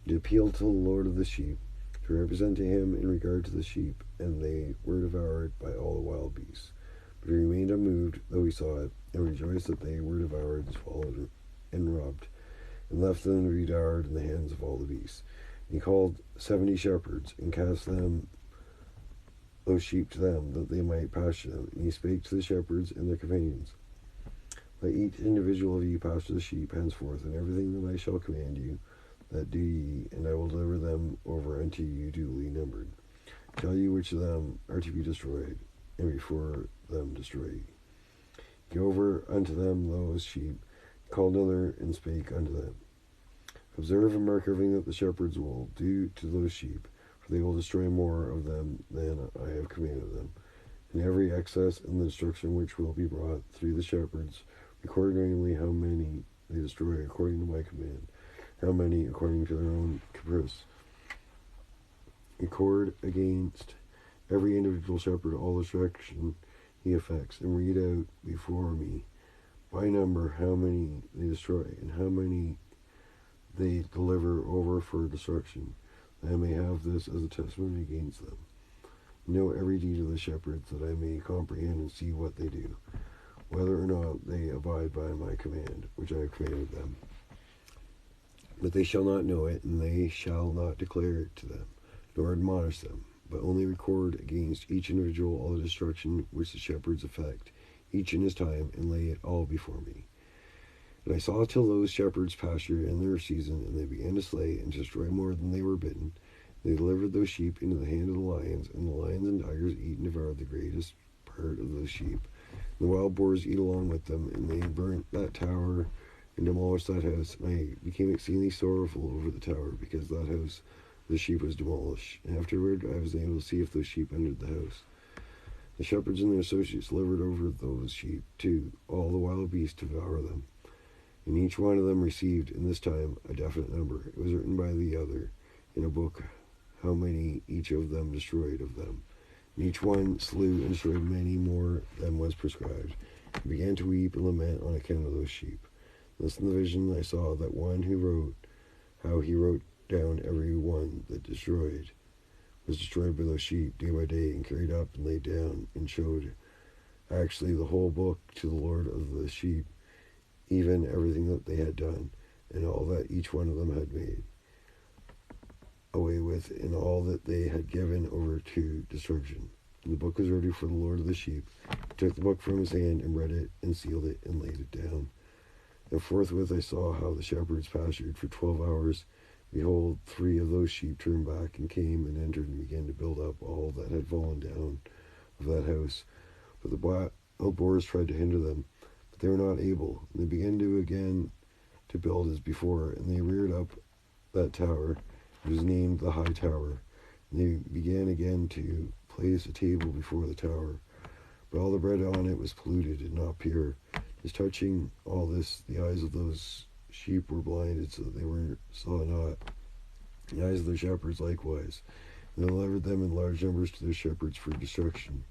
to appeal to the Lord of the sheep, to represent to him in regard to the sheep, and they were devoured by all the wild beasts. But he remained unmoved, though he saw it, and rejoiced that they were devoured and swallowed and rubbed, and left them to be devoured in the hands of all the beasts. And he called 70 shepherds, and cast those sheep to them, that they might pasture them. And he spake to the shepherds and their companions, let each individual of you pasture the sheep henceforth, and everything that I shall command you, that do ye, and I will deliver them over unto you duly numbered. Tell you which of them are to be destroyed, and before them destroy ye. Go over unto them those sheep, called another, and spake unto them, observe and mark everything that the shepherds will do to those sheep, for they will destroy more of them than I have commanded them. And every excess in the destruction which will be brought through the shepherds, record accordingly how many they destroy according to my command, how many according to their own caprice. Record against every individual shepherd all destruction he effects, and read out before me by number how many they destroy, and how many they deliver over for destruction, that I may have this as a testimony against them. Know every deed of the shepherds, that I may comprehend and see what they do, whether or not they abide by my command, which I have commanded them. But they shall not know it, and they shall not declare it to them, nor admonish them, but only record against each individual all the destruction which the shepherds effect, each in his time, and lay it all before me. And I saw till those shepherds pastured in their season, and they began to slay and to destroy more than they were bidden. They delivered those sheep into the hand of the lions, and the lions and tigers eat and devoured the greatest part of those sheep. And the wild boars eat along with them, and they burnt that tower and demolished that house. And I became exceedingly sorrowful over the tower, because that house the sheep was demolished. And afterward I was able to see if those sheep entered the house. The shepherds and their associates delivered over those sheep to all the wild beasts to devour them. And each one of them received in this time a definite number. It was written by the other in a book how many each of them destroyed of them. And each one slew and destroyed many more than was prescribed, and began to weep and lament on account of those sheep. Thus in the vision I saw that one who wrote, how he wrote down every one that was destroyed by those sheep day by day, and carried up and laid down, and showed actually the whole book to the Lord of the sheep, even everything that they had done, and all that each one of them had made away with, and all that they had given over to destruction. And the book was ready for the Lord of the sheep. He took the book from his hand, and read it, and sealed it, and laid it down. And forthwith I saw how the shepherds pastured for 12 hours. Behold, 3 of those sheep turned back, and came and entered, and began to build up all that had fallen down of that house. But the wild boars tried to hinder them, but they were not able. And they began to again to build as before, and they reared up that tower. It was named the High Tower. And they began again to place a table before the tower, but all the bread on it was polluted and not pure. As touching all this, the eyes of those sheep were blinded, so that they saw not. The eyes of their shepherds likewise. And they delivered them in large numbers to their shepherds for destruction.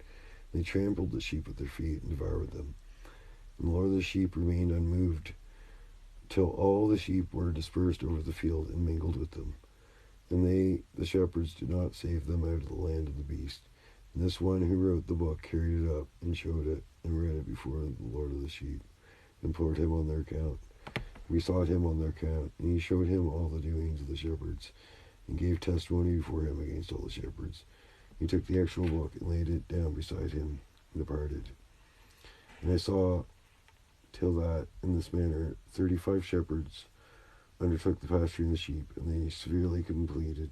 They trampled the sheep with their feet and devoured them. And the Lord of the sheep remained unmoved, till all the sheep were dispersed over the field and mingled with them. And they, the shepherds, did not save them out of the land of the beast. And this one who wrote the book carried it up and showed it and read it before the Lord of the sheep, implored him on their account. We sought him on their account, and he showed him all the doings of the shepherds, and gave testimony before him against all the shepherds. He took the actual book and laid it down beside him and departed. And I saw till that, in this manner, 35 shepherds undertook the pasturing of the sheep, and they severely completed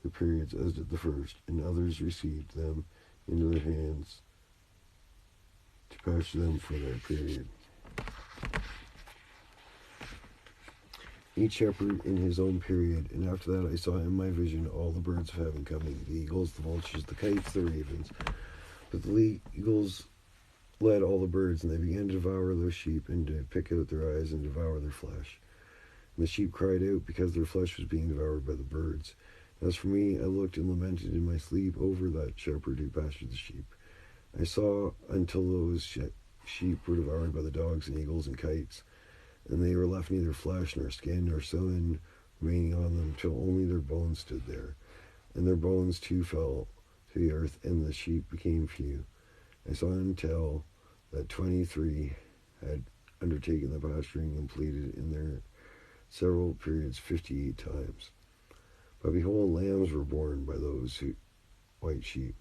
the periods as did the first, and others received them into their hands to pasture them for their period. Each shepherd in his own period, and after that I saw in my vision all the birds of heaven coming, the eagles, the vultures, the kites, the ravens. But the eagles led all the birds, and they began to devour those sheep, and to pick out their eyes and devour their flesh. And the sheep cried out, because their flesh was being devoured by the birds. As for me, I looked and lamented in my sleep over that shepherd who pastured the sheep. I saw until those sheep were devoured by the dogs and eagles and kites, and they were left neither flesh nor skin nor skin remaining on them, till only their bones stood there. And their bones too fell to the earth, and the sheep became few. I saw until that 23 had undertaken the pasturing and completed in their several periods 58 times. But behold, lambs were born by those white sheep.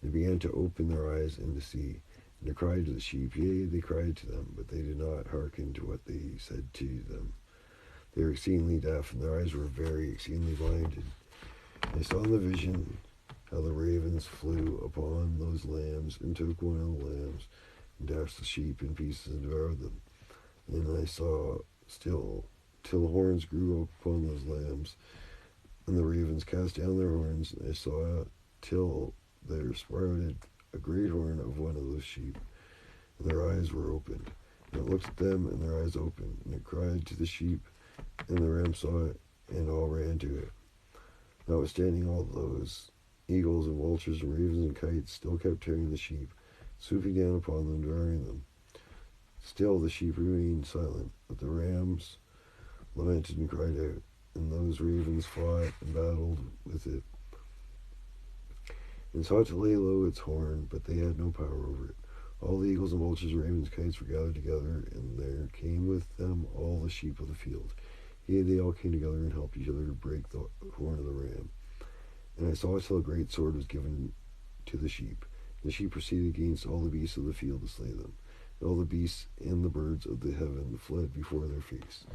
They began to open their eyes and to see, and to cry to the sheep. Yea, they cried to them, but they did not hearken to what they said to them. They were exceedingly deaf, and their eyes were very exceedingly blinded. I saw in the vision how the ravens flew upon those lambs, and took one of the lambs, and dashed the sheep in pieces and devoured them. And I saw still till the horns grew up upon those lambs, and the ravens cast down their horns, and I saw till there sprouted a great horn of one of those sheep, and their eyes were opened. And it looked at them, and their eyes opened, and it cried to the sheep, and the ram saw it, and all ran to it. Notwithstanding all those eagles and vultures and ravens and kites still kept tearing the sheep, swooping down upon them, devouring them. Still the sheep remained silent, but the rams lamented and cried out, and those ravens fought and battled with it, and sought to lay low its horn, but they had no power over it. All the eagles and vultures, ravens, kites were gathered together, and there came with them all the sheep of the field. Yea, they all came together and helped each other to break the horn of the ram. And I saw till a great sword was given to the sheep. The sheep proceeded against all the beasts of the field to slay them. And all the beasts and the birds of the heaven fled before their face.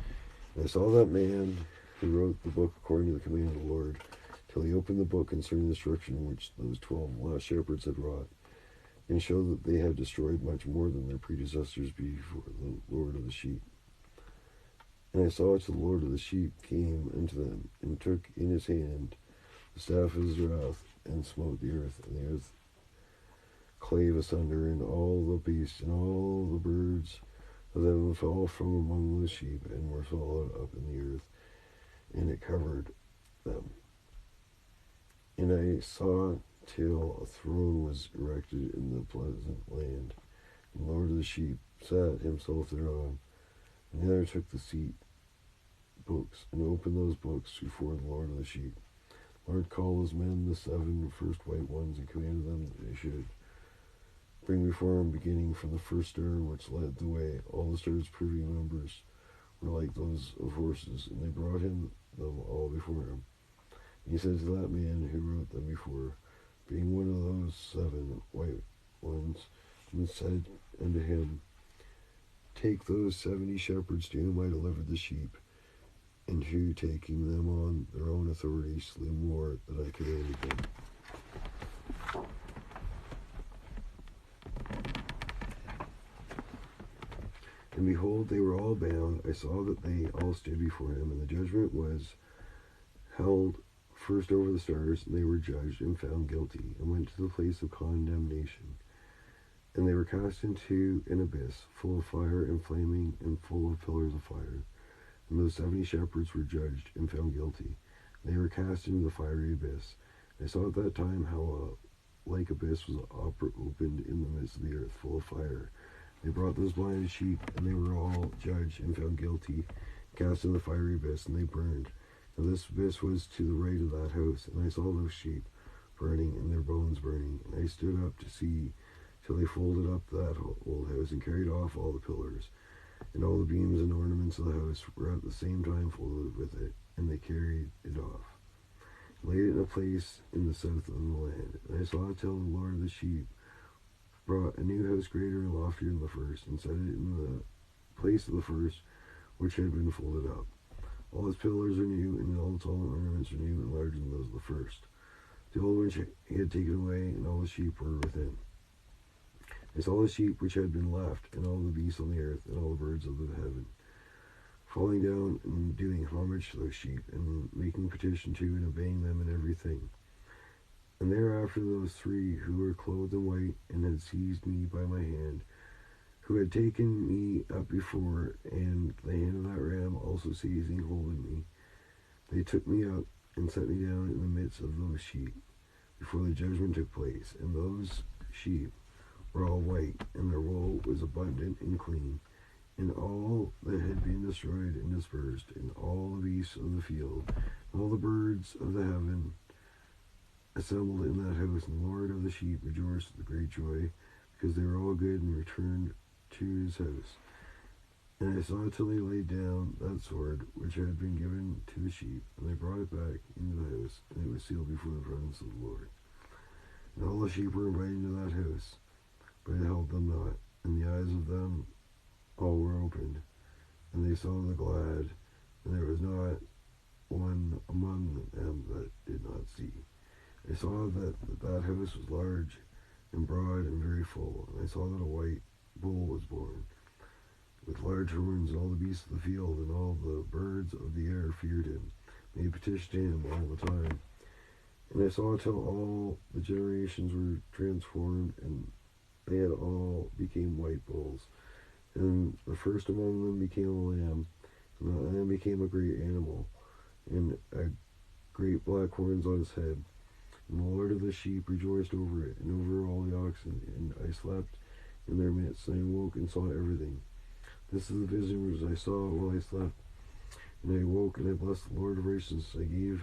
And I saw that man who wrote the book according to the command of the Lord, till he opened the book concerning the destruction which those 12 last shepherds had wrought, and showed that they had destroyed much more than their predecessors before the Lord of the sheep. And I saw till the Lord of the sheep came unto them, and took in his hand the staff of his wrath, and smote the earth, and the earth clave asunder, and all the beasts and all the birds of heaven fell from among the sheep, and were swallowed up in the earth, and it covered them. And I saw till a throne was erected in the pleasant land, and the Lord of the sheep sat himself thereon, and the other took the seat books, and opened those books before the Lord of the sheep. The Lord called his men the 7 first white ones, and commanded them that they should bring before him, beginning from the first star which led the way. All the stars proving numbers were like those of horses, and they brought him them all before him. And he said to that man who wrote them before, being one of those 7 white ones, and said unto him, Take those 70 shepherds to whom I delivered the sheep, and who, taking them on their own authority, slew more than I commanded them. And behold, they were all bound. I saw that they all stood before him, and the judgment was held first over the stars, and they were judged and found guilty, and went to the place of condemnation. And they were cast into an abyss, full of fire and flaming, and full of pillars of fire. And those 70 shepherds were judged and found guilty. They were cast into the fiery abyss. I saw at that time how a like abyss was opened in the midst of the earth, full of fire. They brought those blinded sheep, and they were all judged and found guilty, cast into the fiery abyss, and they burned. Now this abyss was to the right of that house, and I saw those sheep burning, and their bones burning. And I stood up to see till they folded up that old house, and carried off all the pillars. And all the beams and ornaments of the house were at the same time folded with it, and they carried it off, and laid it in a place in the south of the land. And I saw till the Lord of the sheep brought a new house greater and loftier than the first, and set it in the place of the first, which had been folded up. All its pillars are new, and all its ornaments are new and larger than those of the first. The old which he had taken away, and all the sheep were within. I saw the sheep which had been left, and all the beasts on the earth, and all the birds of the heaven, falling down and doing homage to those sheep, and making petition to and obeying them in everything. And thereafter those three who were clothed in white, and had seized me by my hand, who had taken me up before, and the hand of that ram also seizing hold of me, they took me up and set me down in the midst of those sheep, before the judgment took place. And those sheep were all white, and their wool was abundant and clean. And all that had been destroyed and dispersed, and all the beasts of the field, and all the birds of the heaven, assembled in that house. And the Lord of the sheep rejoiced with great joy, because they were all good, and returned to his house. And I saw till they laid down that sword which had been given to the sheep, and they brought it back into the house, and it was sealed before the presence of the Lord. And all the sheep were invited into that house, but it held them not, and the eyes of them all were opened, and they saw the glad, and there was not one among them that did not see. I saw that house was large and broad and very full, and I saw that a white bull was born, with large horns, and all the beasts of the field and all the birds of the air feared him, made petition to him all the time. And I saw till all the generations were transformed, and they had all became white bulls. And the first among them became a lamb, and the lamb became a great animal, and a great black horns on his head. And the Lord of the sheep rejoiced over it, and over all the oxen. And I slept in their midst, and I awoke and saw everything. This is the vision which I saw while I slept. And I awoke, and I blessed the Lord of righteousness. I gave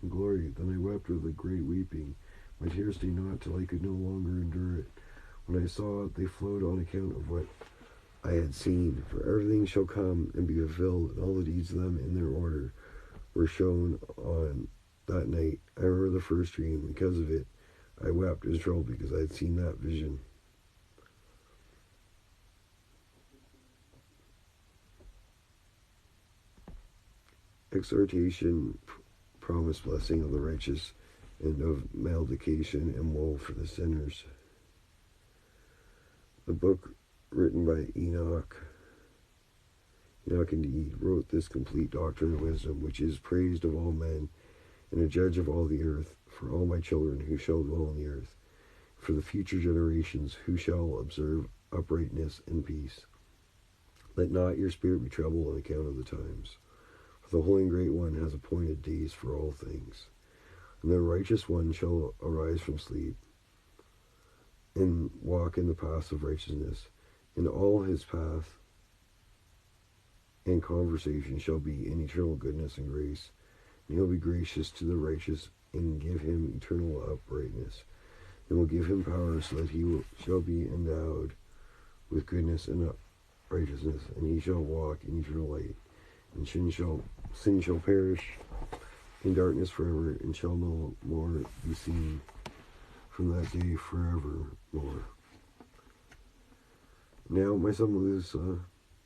him glory. Then I wept with a great weeping. My tears stayed not till I could no longer endure it. When I saw it, they flowed on account of what I had seen. For everything shall come and be fulfilled, and all the deeds of them in their order were shown on that night. I remember the first dream. Because of it, I wept and troubled, because I had seen that vision. Exhortation, promised blessing of the righteous, and of malediction and woe for the sinners. The book written by Enoch indeed wrote this complete doctrine of wisdom, which is praised of all men, and a judge of all the earth, for all my children who shall dwell on the earth, for the future generations who shall observe uprightness and peace. Let not your spirit be troubled on account of the times, for the Holy and Great One has appointed days for all things. And the righteous one shall arise from sleep, and walk in the paths of righteousness, and all his path and conversation shall be in eternal goodness and grace. And he'll be gracious to the righteous, and give him eternal uprightness, and will give him power, so that he shall be endowed with goodness and righteousness, and he shall walk in eternal light, and sin shall perish in darkness forever, and shall no more be seen from that day forevermore. Now my son Melusa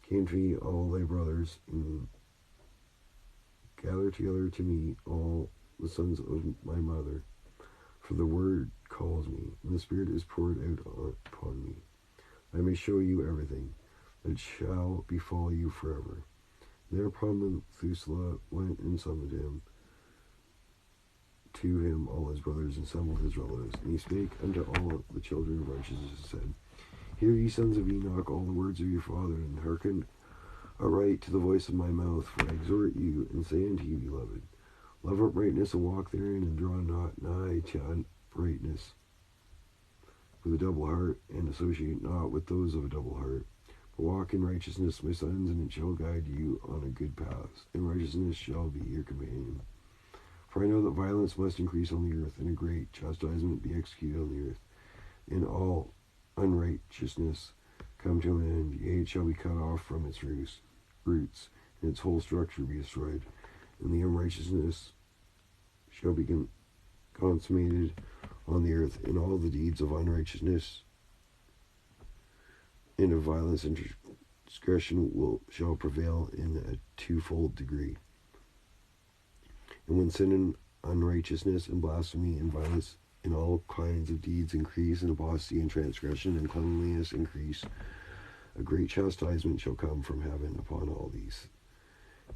came to me, all thy brothers, and gather together to me all the sons of my mother, for the word calls me, and the Spirit is poured out upon me. I may show you everything. it shall befall you forever. Thereupon Methuselah went and summoned him to him all his brothers and assembled his relatives. And he spake unto all the children of righteousness and said, Hear, ye sons of Enoch, all the words of your father, and hearken aright to the voice of my mouth. For I exhort you, and say unto you, beloved, love uprightness, and walk therein, and draw not nigh to uprightness with a double heart, and associate not with those of a double heart. But walk in righteousness, my sons, and it shall guide you on a good path, and righteousness shall be your companion. For I know that violence must increase on the earth, and a great chastisement be executed on the earth, and all unrighteousness come to an end. Yea, it shall be cut off from its roots, and its whole structure be destroyed, and the unrighteousness shall be consummated on the earth, and all the deeds of unrighteousness and of violence and transgression shall prevail in a twofold degree. And when sin and unrighteousness and blasphemy and violence and all kinds of deeds increase, and apostasy and transgression and cleanliness increase, a great chastisement shall come from heaven upon all these.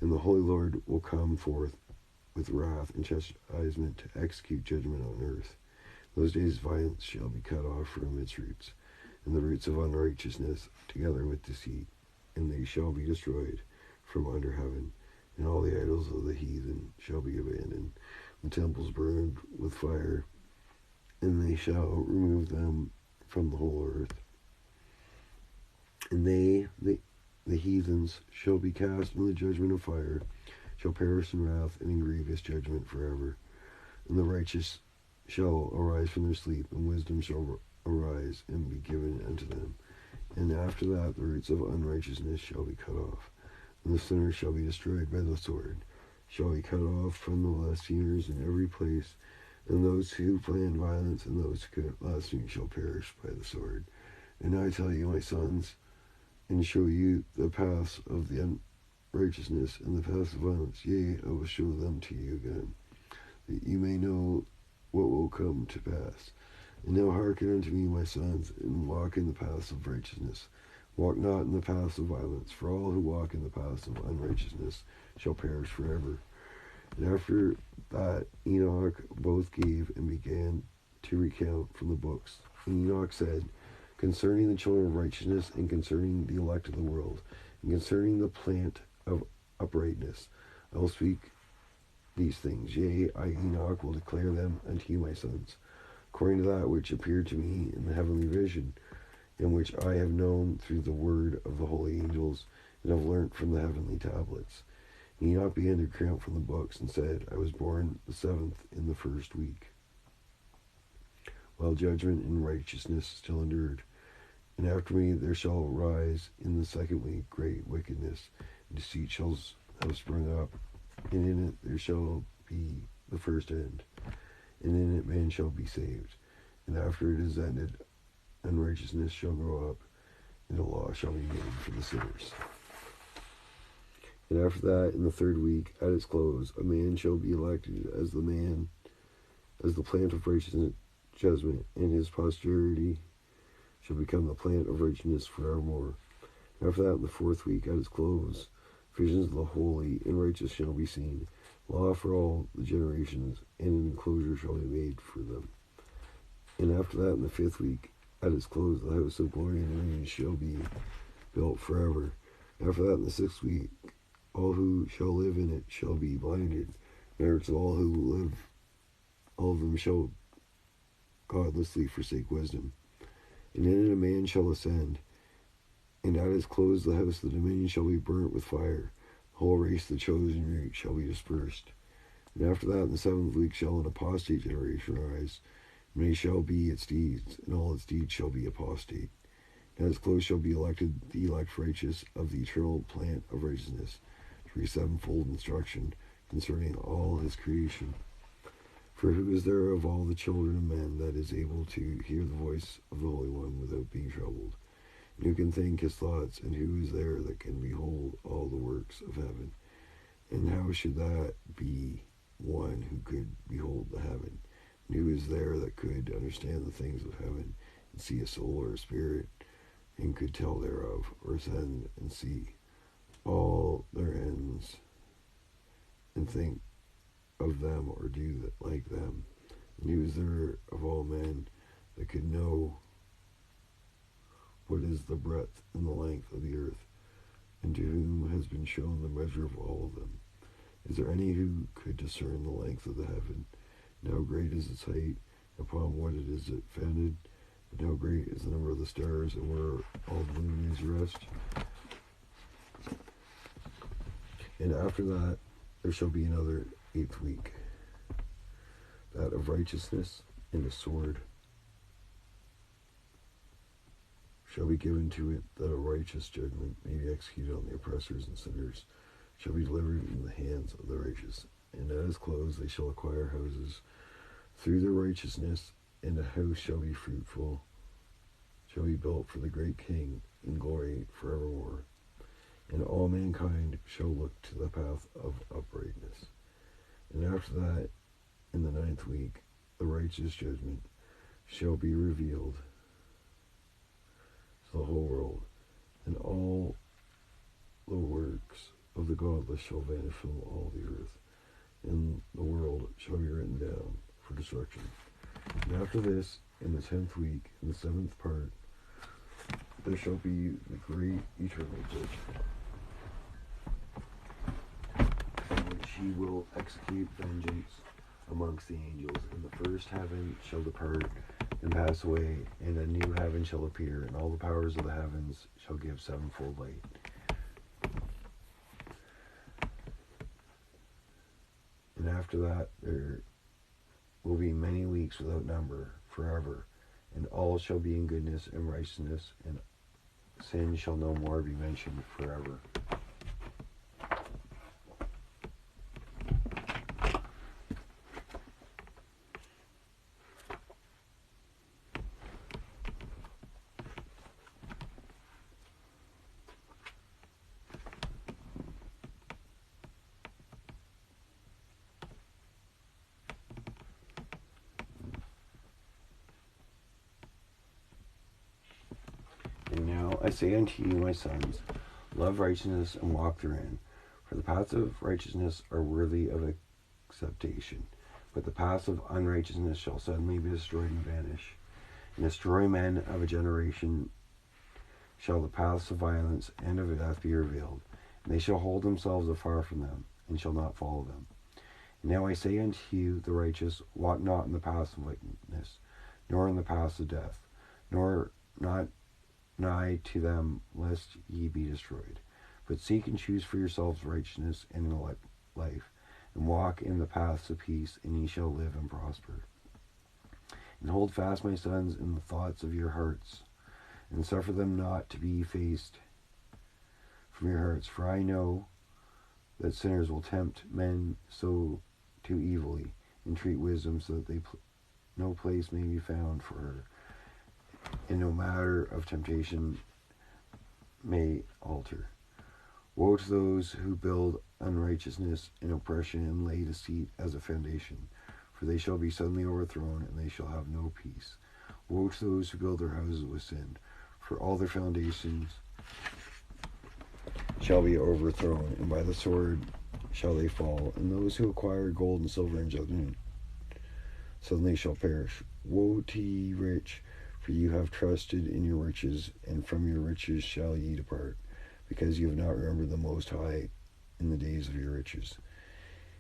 And the Holy Lord will come forth with wrath and chastisement to execute judgment on earth. Those days violence shall be cut off from its roots, and the roots of unrighteousness together with deceit, and they shall be destroyed from under heaven, and all the idols of the heathen shall be abandoned, the temples burned with fire, and they shall remove them from the whole earth. And the heathens, shall be cast in the judgment of fire, shall perish in wrath and in grievous judgment forever. And the righteous shall arise from their sleep, and wisdom shall arise and be given unto them. And after that the roots of unrighteousness shall be cut off, and the sinner shall be destroyed by the sword, shall be cut off from the blasphemers in every place, and those who plan violence and those who commit blasphemy shall perish by the sword. And I tell you, my sons, and show you the paths of the unrighteousness and the paths of violence. Yea, I will show them to you again, that you may know what will come to pass. And now hearken unto me, my sons, and walk in the paths of righteousness. Walk not in the paths of violence, for all who walk in the paths of unrighteousness shall perish forever. And after that Enoch both gave and began to recount from the books. And Enoch said, concerning the children of righteousness, and concerning the elect of the world, and concerning the plant of uprightness, I will speak these things. Yea, I, Enoch, will declare them unto you, my sons, according to that which appeared to me in the heavenly vision, and which I have known through the word of the holy angels, and have learnt from the heavenly tablets. And Enoch began to count from the books, and said, I was born the 7th in the 1st week, while judgment and righteousness still endured. And after me there shall rise in the 2nd week great wickedness, and deceit shall have sprung up, and in it there shall be the first end, and in it man shall be saved. And after it is ended, unrighteousness shall grow up, and a law shall be made for the sinners. And after that, in the 3rd week, at its close, a man shall be elected as the plant of righteousness judgment, and his posterity shall become the plant of righteousness forevermore. And after that, in the 4th week, at its close, visions of the holy and righteous shall be seen, law for all the generations, and an enclosure shall be made for them. And after that, in the 5th week, at its close, the house of glory and dominion shall be built forever. After that, in the 6th week, all who shall live in it shall be blinded. Merits of all who live, all of them shall godlessly forsake wisdom. And in it a man shall ascend, and at its close the house of the dominion shall be burnt with fire. The whole race of the chosen root shall be dispersed. And after that, in the 7th week, shall an apostate generation arise. Many shall be its deeds, and all its deeds shall be apostate. And at its close shall be elected the elect righteous of the eternal plant of righteousness, to receive 7-fold instruction concerning all his creation. For who is there of all the children of men that is able to hear the voice of the Holy One without being troubled? And who can think his thoughts? And who is there that can behold all the works of heaven? And how should that be one who could behold the heaven? And who is there that could understand the things of heaven, and see a soul or a spirit? and could tell thereof, or send and see all their ends, and think of them, or do like them. And he was there of all men that could know what is the breadth and the length of the earth, and to whom has been shown the measure of all of them. Is there any who could discern the length of the heaven, and how great is its height, upon what it is founded, and how great is the number of the stars, and where all the luminaries rest? And after that there shall be another 8th week, that of righteousness, and a sword shall be given to it, that a righteous judgment may be executed on the oppressors, and sinners shall be delivered in the hands of the righteous. And at his close they shall acquire houses through their righteousness, and a house shall be fruitful, shall be built for the great King in glory forevermore. And all mankind shall look to the path of uprightness. And after that, in the 9th week, the righteous judgment shall be revealed to the whole world, and all the works of the godless shall vanish from all the earth, and the world shall be written down for destruction. And after this, in the 10th week, in the 7th part, there shall be the great eternal judgment, in which he will execute vengeance amongst the angels. And the first heaven shall depart and pass away, and a new heaven shall appear, and all the powers of the heavens shall give sevenfold light. And after that there will be many weeks without number forever, and all shall be in goodness and righteousness, and sin shall no more be mentioned forever. And now I say unto you, my sons, love righteousness and walk therein. For the paths of righteousness are worthy of acceptation, but the paths of unrighteousness shall suddenly be destroyed and vanish. And destroy men of a generation shall the paths of violence and of death be revealed, and they shall hold themselves afar from them, and shall not follow them. And now I say unto you, the righteous, walk not in the paths of wickedness, nor in the paths of death, nor not nigh to them, lest ye be destroyed. But seek and choose for yourselves righteousness and life, and walk in the paths of peace, and ye shall live and prosper. And hold fast, my sons, in the thoughts of your hearts, and suffer them not to be effaced from your hearts. For I know that sinners will tempt men so too evilly, and treat wisdom so that no place may be found for her, and no matter of temptation may alter. Woe to those who build unrighteousness and oppression, and lay deceit as a foundation, for they shall be suddenly overthrown, and they shall have no peace. Woe to those who build their houses with sin, for all their foundations shall be overthrown, and by the sword shall they fall. And those who acquire gold and silver in judgment suddenly shall perish. Woe to ye rich, for you have trusted in your riches, and from your riches shall ye depart, because you have not remembered the Most High in the days of your riches.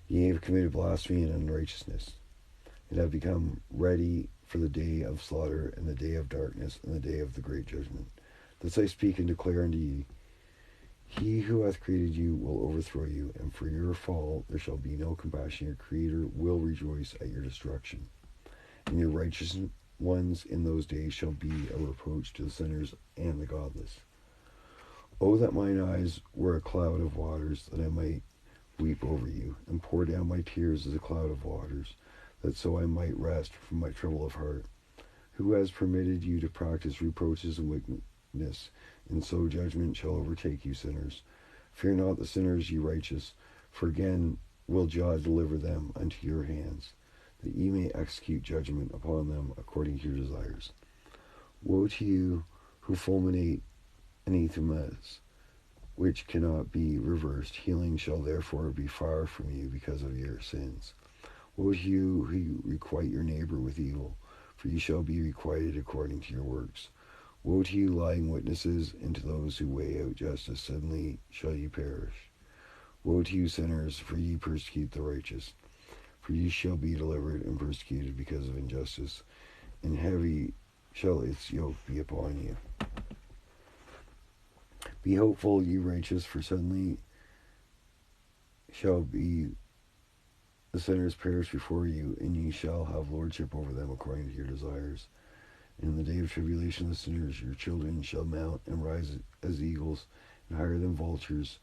Ye have committed blasphemy and unrighteousness, and have become ready for the day of slaughter, and the day of darkness, and the day of the great judgment. Thus I speak and declare unto ye, he who hath created you will overthrow you, and for your fall there shall be no compassion. Your Creator will rejoice at your destruction, and your righteous ones in those days shall be a reproach to the sinners and the godless. Oh, that mine eyes were a cloud of waters, that I might weep over you, and pour down my tears as a cloud of waters, that so I might rest from my trouble of heart. Who has permitted you to practice reproaches and wickedness, and so judgment shall overtake you, sinners? Fear not the sinners, ye righteous, for again will Jah deliver them unto your hands, that ye may execute judgment upon them according to your desires. Woe to you who fulminate anathemas, which cannot be reversed. Healing shall therefore be far from you because of your sins. Woe to you who requite your neighbor with evil, for you shall be requited according to your works. Woe to you, lying witnesses, and to those who weigh out justice. Suddenly shall you perish. Woe to you, sinners, for ye persecute the righteous. For ye shall be delivered and persecuted because of injustice, and heavy shall its yoke be upon you. Be hopeful, ye righteous, for suddenly shall be the sinners perish before you, and ye shall have lordship over them according to your desires. And in the day of tribulation, the sinners, your children, shall mount and rise as eagles, and higher than vultures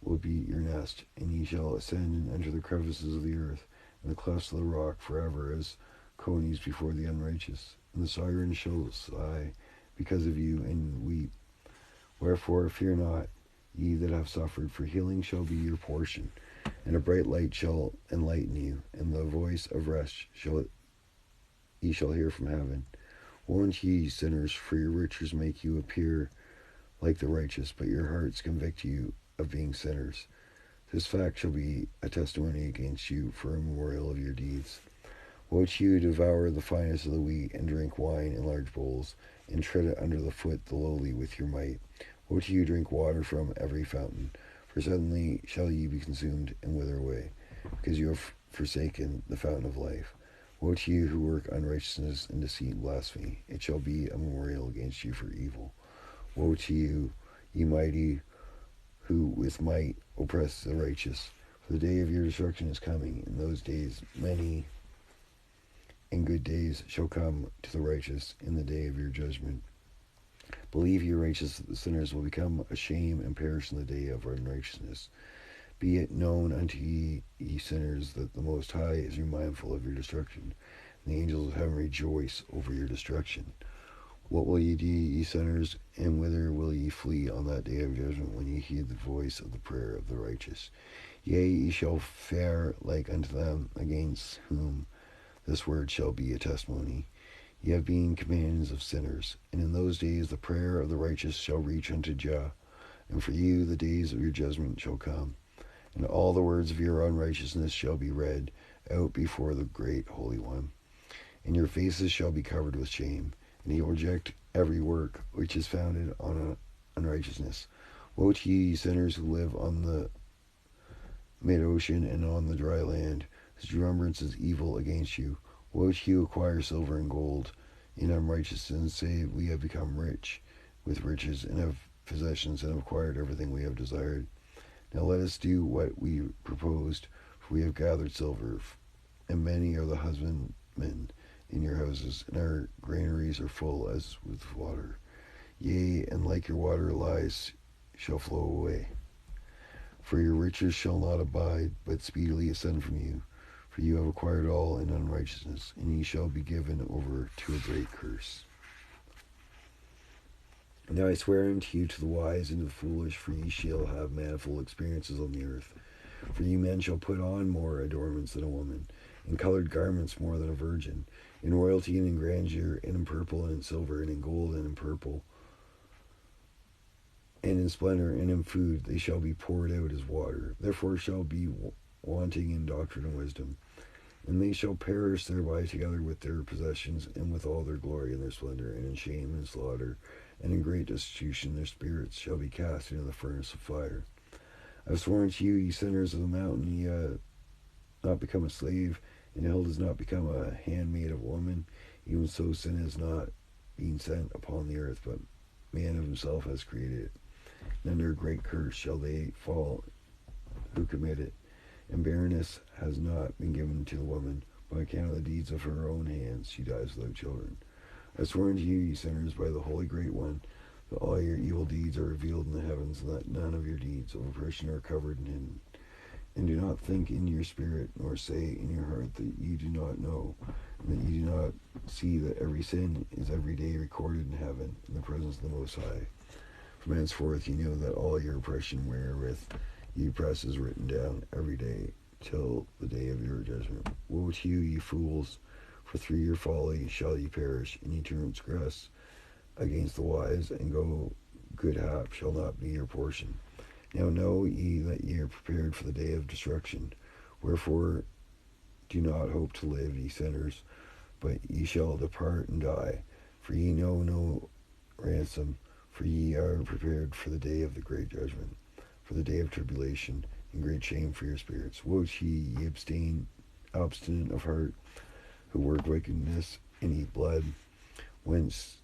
will be your nest. And ye shall ascend and enter the crevices of the earth, and the clefts of the rock forever as conies before the unrighteous. And the sirens shall sigh because of you, and weep. Wherefore fear not, ye that have suffered, for healing shall be your portion, and a bright light shall enlighten you, and the voice of rest ye shall hear from heaven. Woe unto ye, sinners, for your riches make you appear like the righteous, but your hearts convict you of being sinners. This fact shall be a testimony against you for a memorial of your deeds. Woe to you who devour the finest of the wheat, and drink wine in large bowls, and tread it under the foot the lowly with your might. Woe to you who drink water from every fountain, for suddenly shall ye be consumed and wither away, because you have forsaken the fountain of life. Woe to you who work unrighteousness and deceit and blasphemy. It shall be a memorial against you for evil. Woe to you, ye mighty, who with might oppress the righteous. For the day of your destruction is coming. In those days many and good days shall come to the righteous in the day of your judgment. Believe ye righteous that the sinners will become a shame and perish in the day of unrighteousness. Be it known unto ye, ye sinners, that the Most High is mindful of your destruction, and the angels of heaven rejoice over your destruction. What will ye do, ye sinners, and whither will ye flee on that day of judgment, when ye heed the voice of the prayer of the righteous? Yea, ye shall fare like unto them, against whom this word shall be a testimony. Ye have been companions of sinners, and in those days the prayer of the righteous shall reach unto Jah, and for you the days of your judgment shall come, and all the words of your unrighteousness shall be read out before the great Holy One, and your faces shall be covered with shame, and he will reject every work which is founded on unrighteousness. Woe to you, ye sinners who live on the mid-ocean and on the dry land, whose remembrance is evil against you. Woe to you who acquire silver and gold in unrighteousness, and say, we have become rich with riches, and have possessions, and have acquired everything we have desired. Now let us do what we proposed, for we have gathered silver, and many are the husbandmen in your houses, and our granaries are full as with water. Yea, and like your water lies shall flow away. For your riches shall not abide, but speedily ascend from you. For you have acquired all in unrighteousness, and ye shall be given over to a great curse. Now I swear unto you, to the wise and to the foolish, for ye shall have manifold experiences on the earth. For you men shall put on more adornments than a woman, in colored garments more than a virgin, in royalty and in grandeur, and in purple and in silver, and in gold and in purple, and in splendor and in food they shall be poured out as water. Therefore shall be wanting in doctrine and wisdom, and they shall perish thereby together with their possessions, and with all their glory and their splendor, and in shame and slaughter, and in great destitution their spirits shall be cast into the furnace of fire. I have sworn to you, ye sinners of the mountain, ye have not become a slave, and hell does not become a handmaid of a woman. Even so sin has not been sent upon the earth, but man of himself has created it. And under a great curse shall they fall who commit it. And barrenness has not been given to the woman, by account of the deeds of her own hands she dies without children. I swear unto you, ye sinners, by the Holy Great One, that all your evil deeds are revealed in the heavens, and that none of your deeds of oppression are covered and hidden. And do not think in your spirit, nor say in your heart that you do not know, and that you do not see that every sin is every day recorded in heaven, in the presence of the Most High. From henceforth you know that all your oppression wherewith ye oppress is written down every day, till the day of your judgment. Woe to you, ye fools, for through your folly shall ye perish, and ye transgress against the wise, and go good hap shall not be your portion. Now know ye that ye are prepared for the day of destruction. Wherefore do not hope to live, ye sinners, but ye shall depart and die. For ye know no ransom, for ye are prepared for the day of the great judgment, for the day of tribulation, and great shame for your spirits. Woe to ye obstinate of heart, who work wickedness and eat blood. Whence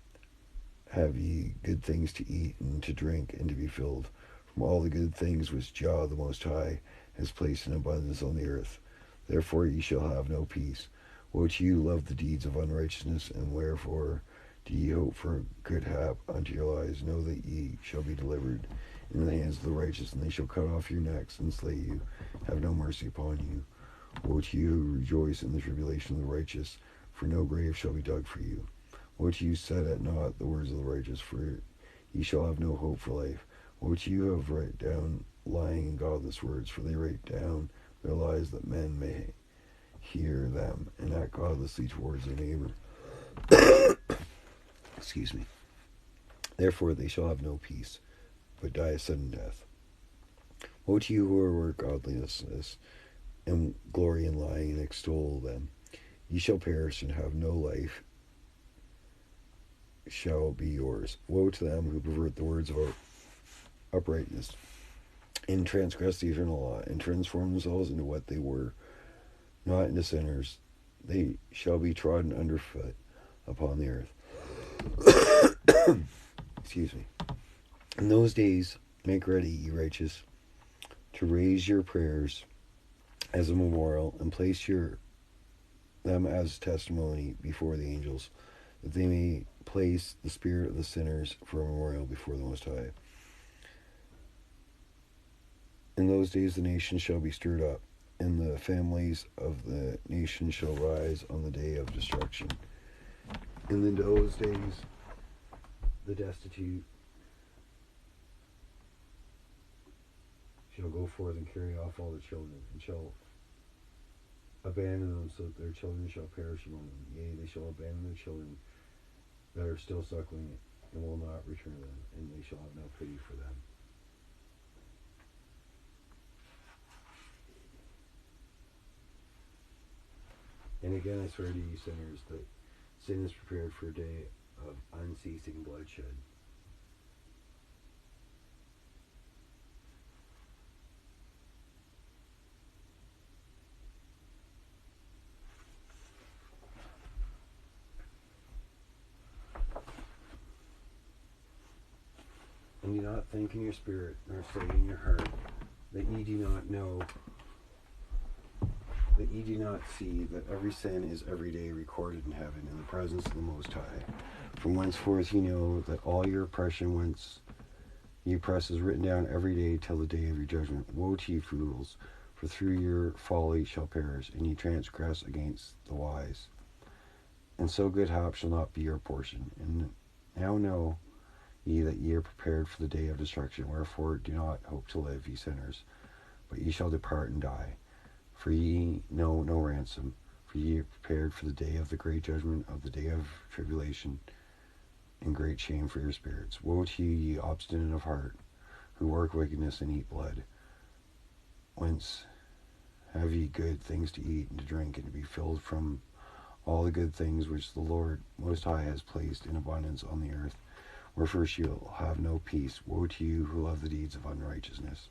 have ye good things to eat and to drink and to be filled? From all the good things which Jah the Most High has placed in abundance on the earth. Therefore ye shall have no peace. Woe to you who love the deeds of unrighteousness, and wherefore do ye hope for good hap unto your lives? Know that ye shall be delivered into the hands of the righteous, and they shall cut off your necks and slay you. Have no mercy upon you. Woe to you who rejoice in the tribulation of the righteous, for no grave shall be dug for you. Woe to you set at naught the words of the righteous, for ye shall have no hope for life. Woe to you who have write down lying and godless words, for they write down their lies that men may hear them and act godlessly towards their neighbor. Excuse me. Therefore they shall have no peace, but die a sudden death. Woe to you who work godliness and glory in lying and extol them. Ye shall perish and have no life shall be yours. Woe to them who pervert the words of uprightness and transgress the eternal law and transform themselves into what they were, not into sinners. They shall be trodden underfoot upon the earth. Excuse me. In those days make ready, ye righteous, to raise your prayers as a memorial and place them as testimony before the angels, that they may place the spirit of the sinners for a memorial before the Most High. In those days the nations shall be stirred up, and the families of the nations shall rise on the day of destruction. In those days the destitute shall go forth and carry off all the children, and shall abandon them, so that their children shall perish among them. Yea, they shall abandon their children that are still suckling, and will not return them, and they shall have no pity for them. And again I swear to you sinners, that sin is prepared for a day of unceasing bloodshed. And do not think in your spirit, nor say in your heart, that ye do not know, that ye do not see that every sin is every day recorded in heaven in the presence of the Most High. From whenceforth ye know that all your oppression whence ye oppress is written down every day till the day of your judgment. Woe to you fools, for through your folly shall perish, and ye transgress against the wise. And so good hap shall not be your portion. And now know ye that ye are prepared for the day of destruction. Wherefore do not hope to live, ye sinners, but ye shall depart and die. For ye know no ransom, for ye are prepared for the day of the great judgment, of the day of tribulation, and great shame for your spirits. Woe to you, ye obstinate of heart, who work wickedness and eat blood. Whence have ye good things to eat and to drink, and to be filled from all the good things which the Lord Most High has placed in abundance on the earth? Wherefore you'll have no peace. Woe to you who love the deeds of unrighteousness.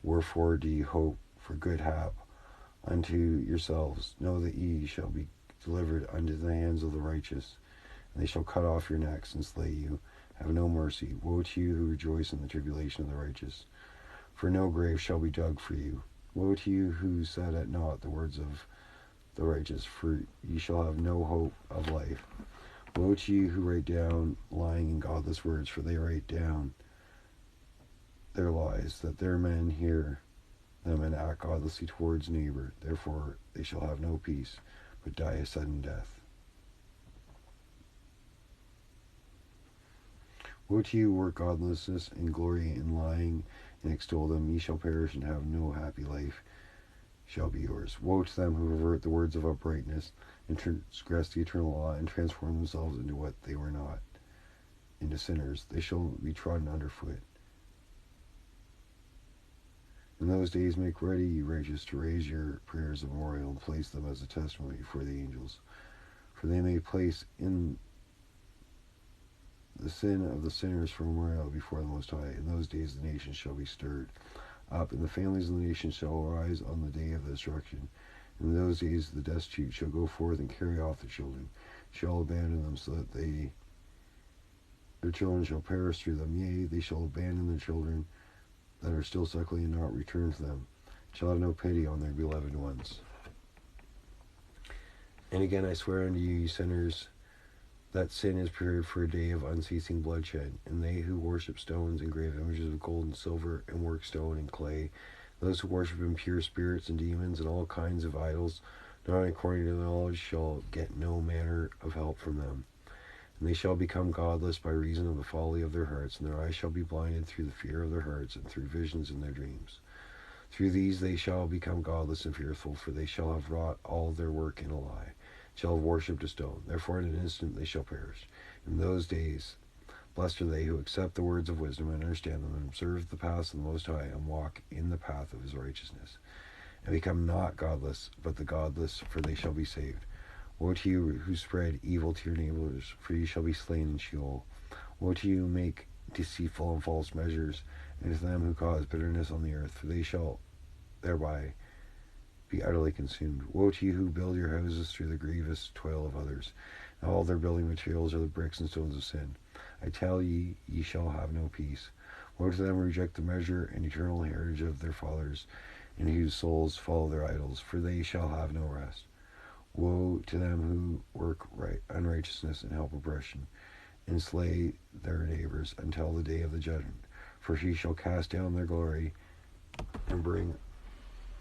Wherefore do ye hope for good hap unto yourselves? Know that ye shall be delivered unto the hands of the righteous, and they shall cut off your necks and slay you. Have no mercy. Woe to you who rejoice in the tribulation of the righteous, for no grave shall be dug for you. Woe to you who set at naught the words of the righteous, for ye shall have no hope of life. Woe to you who write down lying and godless words, for they write down their lies, that their men hear them and act godlessly towards neighbor. Therefore they shall have no peace, but die a sudden death. Woe to you who work godlessness and glory in lying and extol them. Ye shall perish and have no happy life shall be yours. Woe to them who pervert the words of uprightness and transgress the eternal law and transform themselves into what they were not, into sinners, they shall be trodden underfoot. In those days make ready, ye righteous, to raise your prayers of memorial, and place them as a testimony before the angels. For they may place in the sin of the sinners for memorial before the Most High. In those days the nations shall be stirred up, and the families of the nations shall arise on the day of the destruction. In those days the destitute shall go forth and carry off the children, shall abandon them, so that their children shall perish through them. Yea, they shall abandon their children that are still suckling, and not return to them, shall have no pity on their beloved ones. And again I swear unto you, ye sinners, that sin is prepared for a day of unceasing bloodshed, and they who worship stones and grave images of gold and silver, and work stone and clay, those who worship impure spirits and demons and all kinds of idols, not according to knowledge, shall get no manner of help from them. And they shall become godless by reason of the folly of their hearts, and their eyes shall be blinded through the fear of their hearts, and through visions in their dreams. Through these they shall become godless and fearful, for they shall have wrought all their work in a lie, shall have worshipped a stone. Therefore in an instant they shall perish. In those days blessed are they who accept the words of wisdom, and understand them, and observe the paths of the Most High, and walk in the path of his righteousness, and become not godless, but the godless, for they shall be saved. Woe to you who spread evil to your neighbors, for you shall be slain in Sheol. Woe to you who make deceitful and false measures, and to them who cause bitterness on the earth, for they shall thereby be utterly consumed. Woe to you who build your houses through the grievous toil of others, and all their building materials are the bricks and stones of sin. I tell ye, ye shall have no peace. Woe to them who reject the measure and eternal heritage of their fathers, and whose souls follow their idols, for they shall have no rest. Woe to them who work unrighteousness and help oppression, and slay their neighbors until the day of the judgment. For she shall cast down their glory, and bring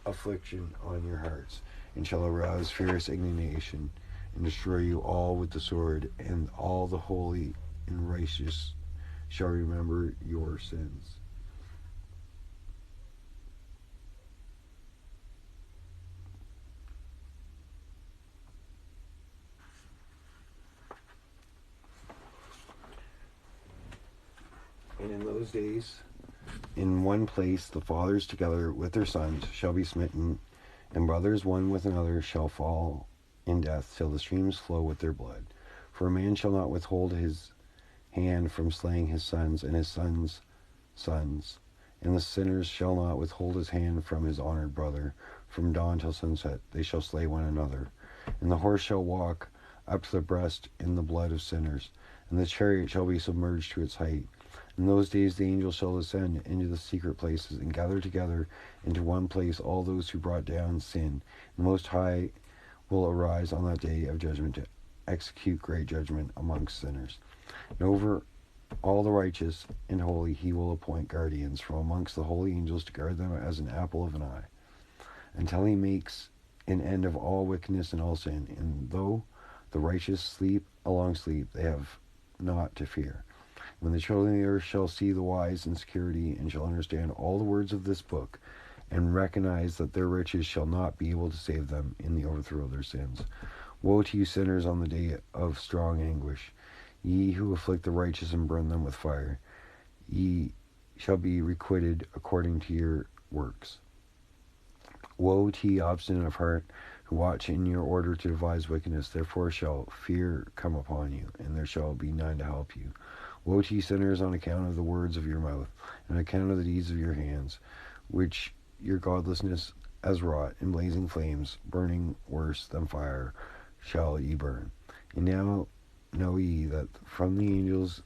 affliction on your hearts, and shall arouse fierce indignation, and destroy you all with the sword, and all the holy and righteous shall remember your sins. And in those days, in one place, the fathers together with their sons shall be smitten, and brothers one with another shall fall in death, till the streams flow with their blood. For a man shall not withhold his hand from slaying his sons and his sons' sons, and the sinner shall not withhold his hand from his honored brother. From dawn till sunset they shall slay one another. And the horse shall walk up to the breast in the blood of sinners, and the chariot shall be submerged to its height. In those days the angels shall ascend into the secret places, and gather together into one place all those who brought down sin. The Most High will arise on that day of judgment to execute great judgment amongst sinners. And over all the righteous and holy he will appoint guardians from amongst the holy angels, to guard them as an apple of an eye, until he makes an end of all wickedness and all sin. And though the righteous sleep a long sleep, they have naught to fear. When the children of the earth shall see the wise in security, and shall understand all the words of this book, and recognize that their riches shall not be able to save them in the overthrow of their sins. Woe to you sinners on the day of strong anguish, ye who afflict the righteous and burn them with fire. Ye shall be requited according to your works. Woe to ye obstinate of heart, who watch in your order to devise wickedness. Therefore shall fear come upon you, and there shall be none to help you. Woe to ye sinners on account of the words of your mouth, and on account of the deeds of your hands, which your godlessness has wrought. In blazing flames, burning worse than fire, shall ye burn. And now know ye that from the angels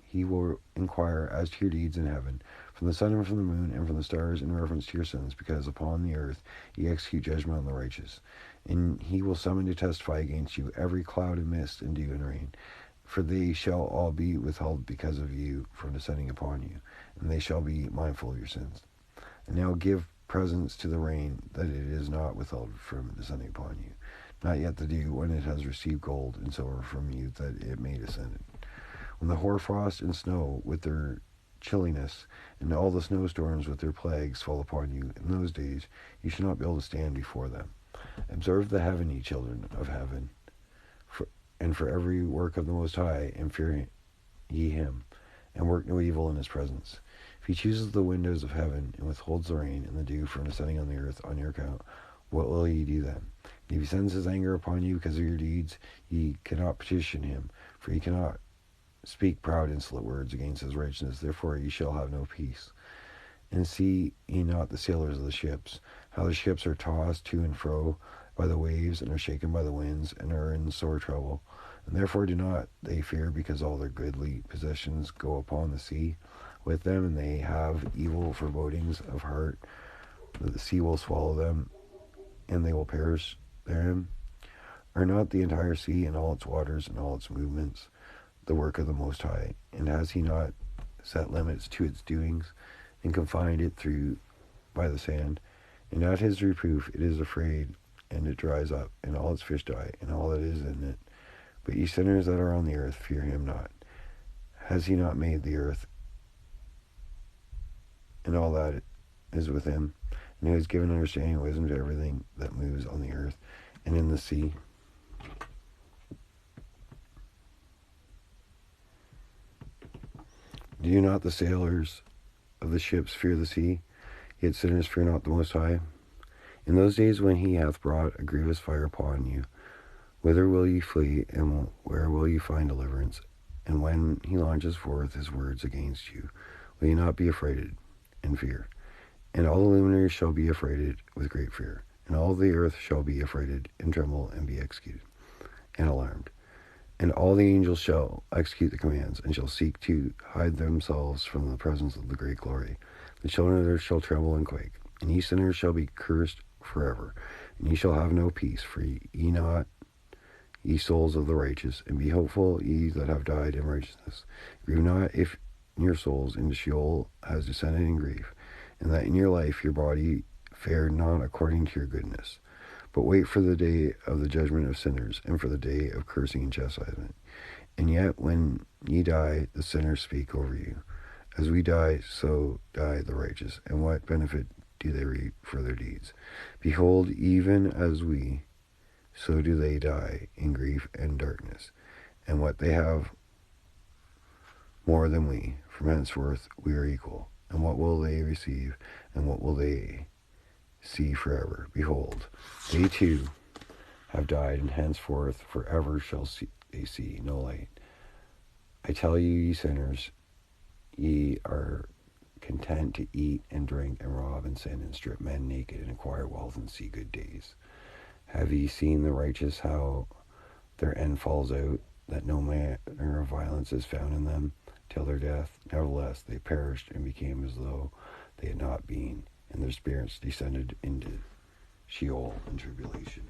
he will inquire as to your deeds in heaven, from the sun and from the moon and from the stars, in reference to your sins, because upon the earth ye execute judgment on the righteous. And he will summon to testify against you every cloud and mist and dew and rain. For they shall all be withheld because of you from descending upon you, and they shall be mindful of your sins. And now give presents to the rain, that it is not withheld from descending upon you, not yet the dew, when it has received gold and silver from you, that it may descend. When the hoarfrost and snow with their chilliness, and all the snowstorms with their plagues fall upon you, in those days you shall not be able to stand before them. Observe the heaven, ye children of heaven, and for every work of the Most High, and fear ye him, and work no evil in his presence. If he chooses the windows of heaven, and withholds the rain and the dew from descending on the earth on your account, what will ye do then? And if he sends his anger upon you because of your deeds, ye cannot petition him, for ye cannot speak proud, insolent words against his righteousness. Therefore ye shall have no peace. And see ye not the sailors of the ships, how the ships are tossed to and fro by the waves, and are shaken by the winds, and are in sore trouble? And therefore do not they fear, because all their goodly possessions go upon the sea with them, and they have evil forebodings of heart, that the sea will swallow them, and they will perish therein. Are not the entire sea and all its waters and all its movements the work of the Most High? And has he not set limits to its doings, and confined it through by the sand? And at his reproof it is afraid, and it dries up, and all its fish die, and all that is in it. But ye sinners that are on the earth, fear him not. Has he not made the earth, and all that is within, and who has given understanding and wisdom to everything that moves on the earth and in the sea? Do not the sailors of the ships fear the sea? Yet sinners fear not the Most High. In those days when he hath brought a grievous fire upon you, whither will ye flee, and where will ye find deliverance? And when he launches forth his words against you, will ye not be afraid and fear? And all the luminaries shall be affrighted with great fear, and all the earth shall be affrighted and tremble and be executed and alarmed. And all the angels shall execute the commands, and shall seek to hide themselves from the presence of the great glory. The children of earth shall tremble and quake, and ye sinners shall be cursed forever, and ye shall have no peace, for ye not, ye souls of the righteous, and be hopeful, ye that have died in righteousness. Grieve not if your souls into Sheol has descended in grief, and that in your life your body fare not according to your goodness. But wait for the day of the judgment of sinners, and for the day of cursing and chastisement. And yet when ye die, the sinners speak over you. As we die, so die the righteous. And what benefit do they reap for their deeds? Behold, even as we, so do they die in grief and darkness. And what they have more than we, from henceforth we are equal. And what will they receive, and what will they see forever? Behold, they too have died, and henceforth forever shall they see no light. I tell you, ye sinners, ye are content to eat and drink and rob and sin and strip men naked and acquire wealth and see good days. Have ye seen the righteous, how their end falls out, that no manner of violence is found in them till their death? Nevertheless, they perished and became as though they had not been, and their spirits descended into Sheol and tribulation.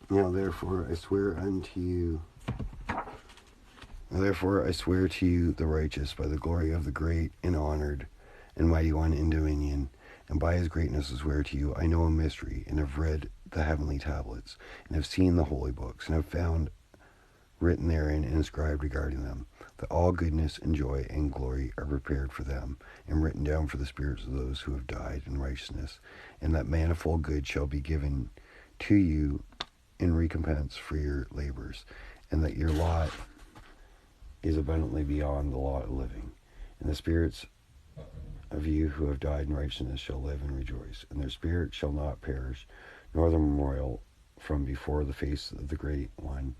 Now therefore I swear to you, the righteous, by the glory of the great and honored and mighty one in dominion, and by his greatness I swear to you, I know a mystery, and have read the heavenly tablets, and have seen the holy books, and have found written therein and inscribed regarding them, that all goodness and joy and glory are prepared for them, and written down for the spirits of those who have died in righteousness, and that manifold good shall be given to you in recompense for your labors, and that your lot is abundantly beyond the lot of living. And the spirits of you who have died in righteousness shall live and rejoice, and their spirit shall not perish, nor the memorial from before the face of the great one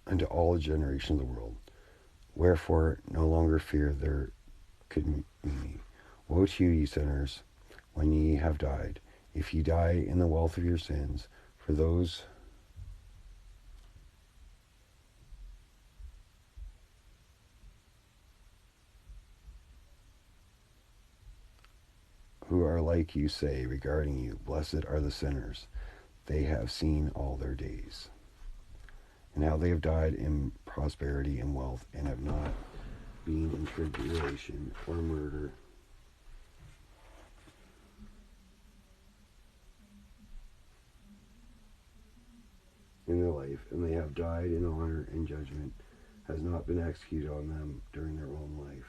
unto all the generation of the world. Wherefore no longer fear their calumny. Woe to you, ye sinners, when ye have died, if ye die in the wealth of your sins, for those who are like you say regarding you, blessed are the sinners, they have seen all their days. And how they have died in prosperity and wealth, and have not been in tribulation or murder, and they have died in honor and judgment has not been executed on them during their own life.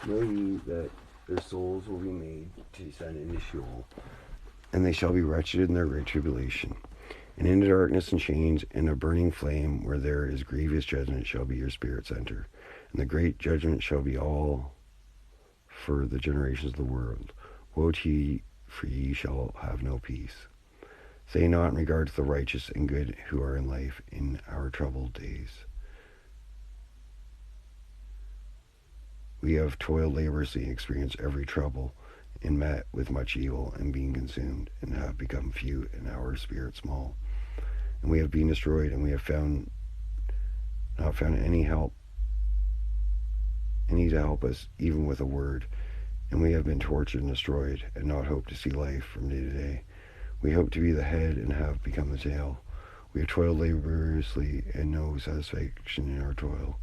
Know ye that their souls will be made to descend into Sheol, and they shall be wretched in their great tribulation. And into darkness and chains and a burning flame, where there is grievous judgment, shall be your spirits enter. And the great judgment shall be all for the generations of the world. Woe to ye, for ye shall have no peace. Say not in regard to the righteous and good who are in life in our troubled days. We have toiled laboriously, experienced every trouble, and met with much evil, and been consumed, and have become few, and our spirit small. And we have been destroyed, and we have not found any to help us, even with a word. And we have been tortured and destroyed, and not hoped to see life from day to day. We hope to be the head, and have become the tail. We have toiled laboriously, and no satisfaction in our toil.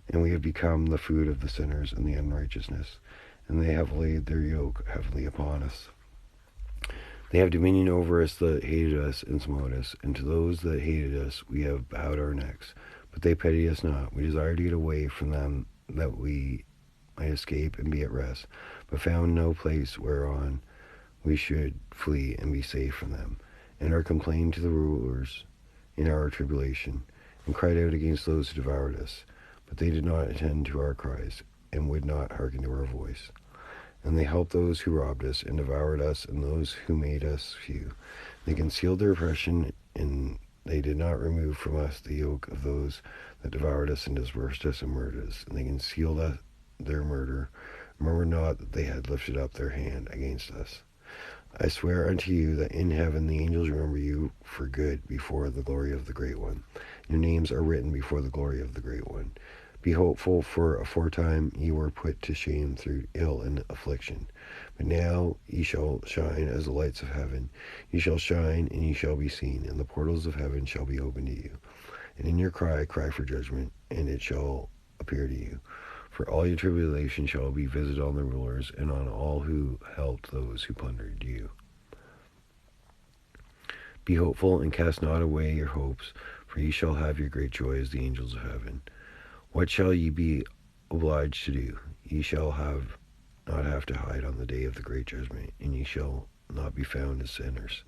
And we have become the food of the sinners and the unrighteousness, and they have laid their yoke heavily upon us. They have dominion over us that hated us and smote us, and to those that hated us we have bowed our necks. But they pity us not. We desire to get away from them, that we might escape and be at rest, but found no place whereon we should flee and be safe from them, and are complained to the rulers in our tribulation, and cried out against those who devoured us. But they did not attend to our cries, and would not hearken to our voice. And they helped those who robbed us, and devoured us, and those who made us few. They concealed their oppression, and they did not remove from us the yoke of those that devoured us, and dispersed us, and murdered us. And they concealed their murder, remember not that they had lifted up their hand against us. I swear unto you that in heaven the angels remember you for good before the glory of the Great One. Your names are written before the glory of the Great One. Be hopeful, for aforetime ye were put to shame through ill and affliction. But now ye shall shine as the lights of heaven. Ye shall shine, and ye shall be seen, and the portals of heaven shall be opened to you. And in your cry for judgment, and it shall appear to you. For all your tribulation shall be visited on the rulers, and on all who helped those who plundered you. Be hopeful, and cast not away your hopes, for ye shall have your great joy as the angels of heaven. What shall ye be obliged to do? Ye shall not have to hide on the day of the great judgment, and ye shall not be found as sinners.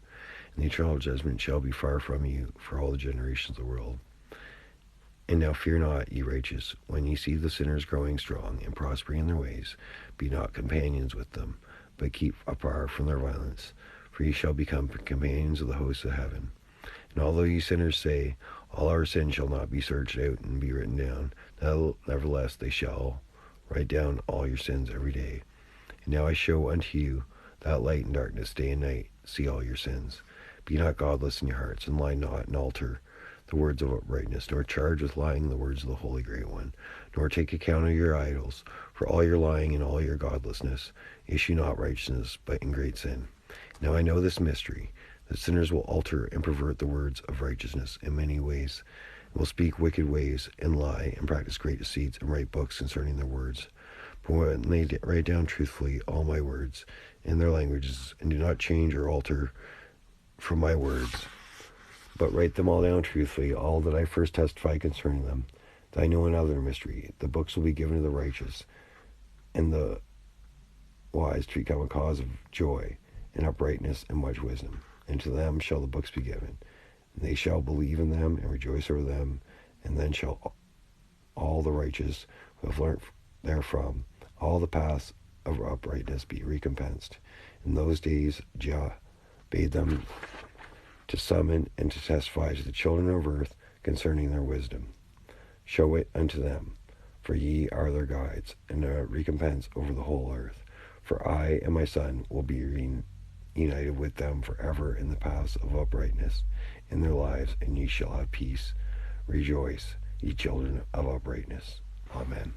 And the eternal judgment shall be far from you for all the generations of the world. And now fear not, ye righteous, when ye see the sinners growing strong and prospering in their ways. Be not companions with them, but keep apart from their violence, for ye shall become companions of the hosts of heaven. And although ye sinners say, all our sins shall not be searched out and be written down, nevertheless they shall write down all your sins every day. And now I show unto you that light in darkness, day and night, see all your sins. Be not godless in your hearts, and lie not, and alter the words of uprightness, nor charge with lying the words of the Holy Great One, nor take account of your idols. For all your lying and all your godlessness, issue not righteousness, but in great sin. Now I know this mystery, that sinners will alter and pervert the words of righteousness in many ways, and will speak wicked ways, and lie, and practice great deceits, and write books concerning their words. But when they write down truthfully all my words in their languages, and do not change or alter from my words, but write them all down truthfully, all that I first testified concerning them, that I know another mystery. The books will be given to the righteous, and the wise to become a cause of joy, and uprightness, and much wisdom. And to them shall the books be given. And they shall believe in them, and rejoice over them, and then shall all the righteous who have learnt therefrom all the paths of uprightness be recompensed. In those days Jah bade them to summon and to testify to the children of earth concerning their wisdom. Show it unto them, for ye are their guides, and a recompense over the whole earth. For I and my Son will be united with them forever in the paths of uprightness in their lives, and ye shall have peace. Rejoice, ye children of uprightness. Amen.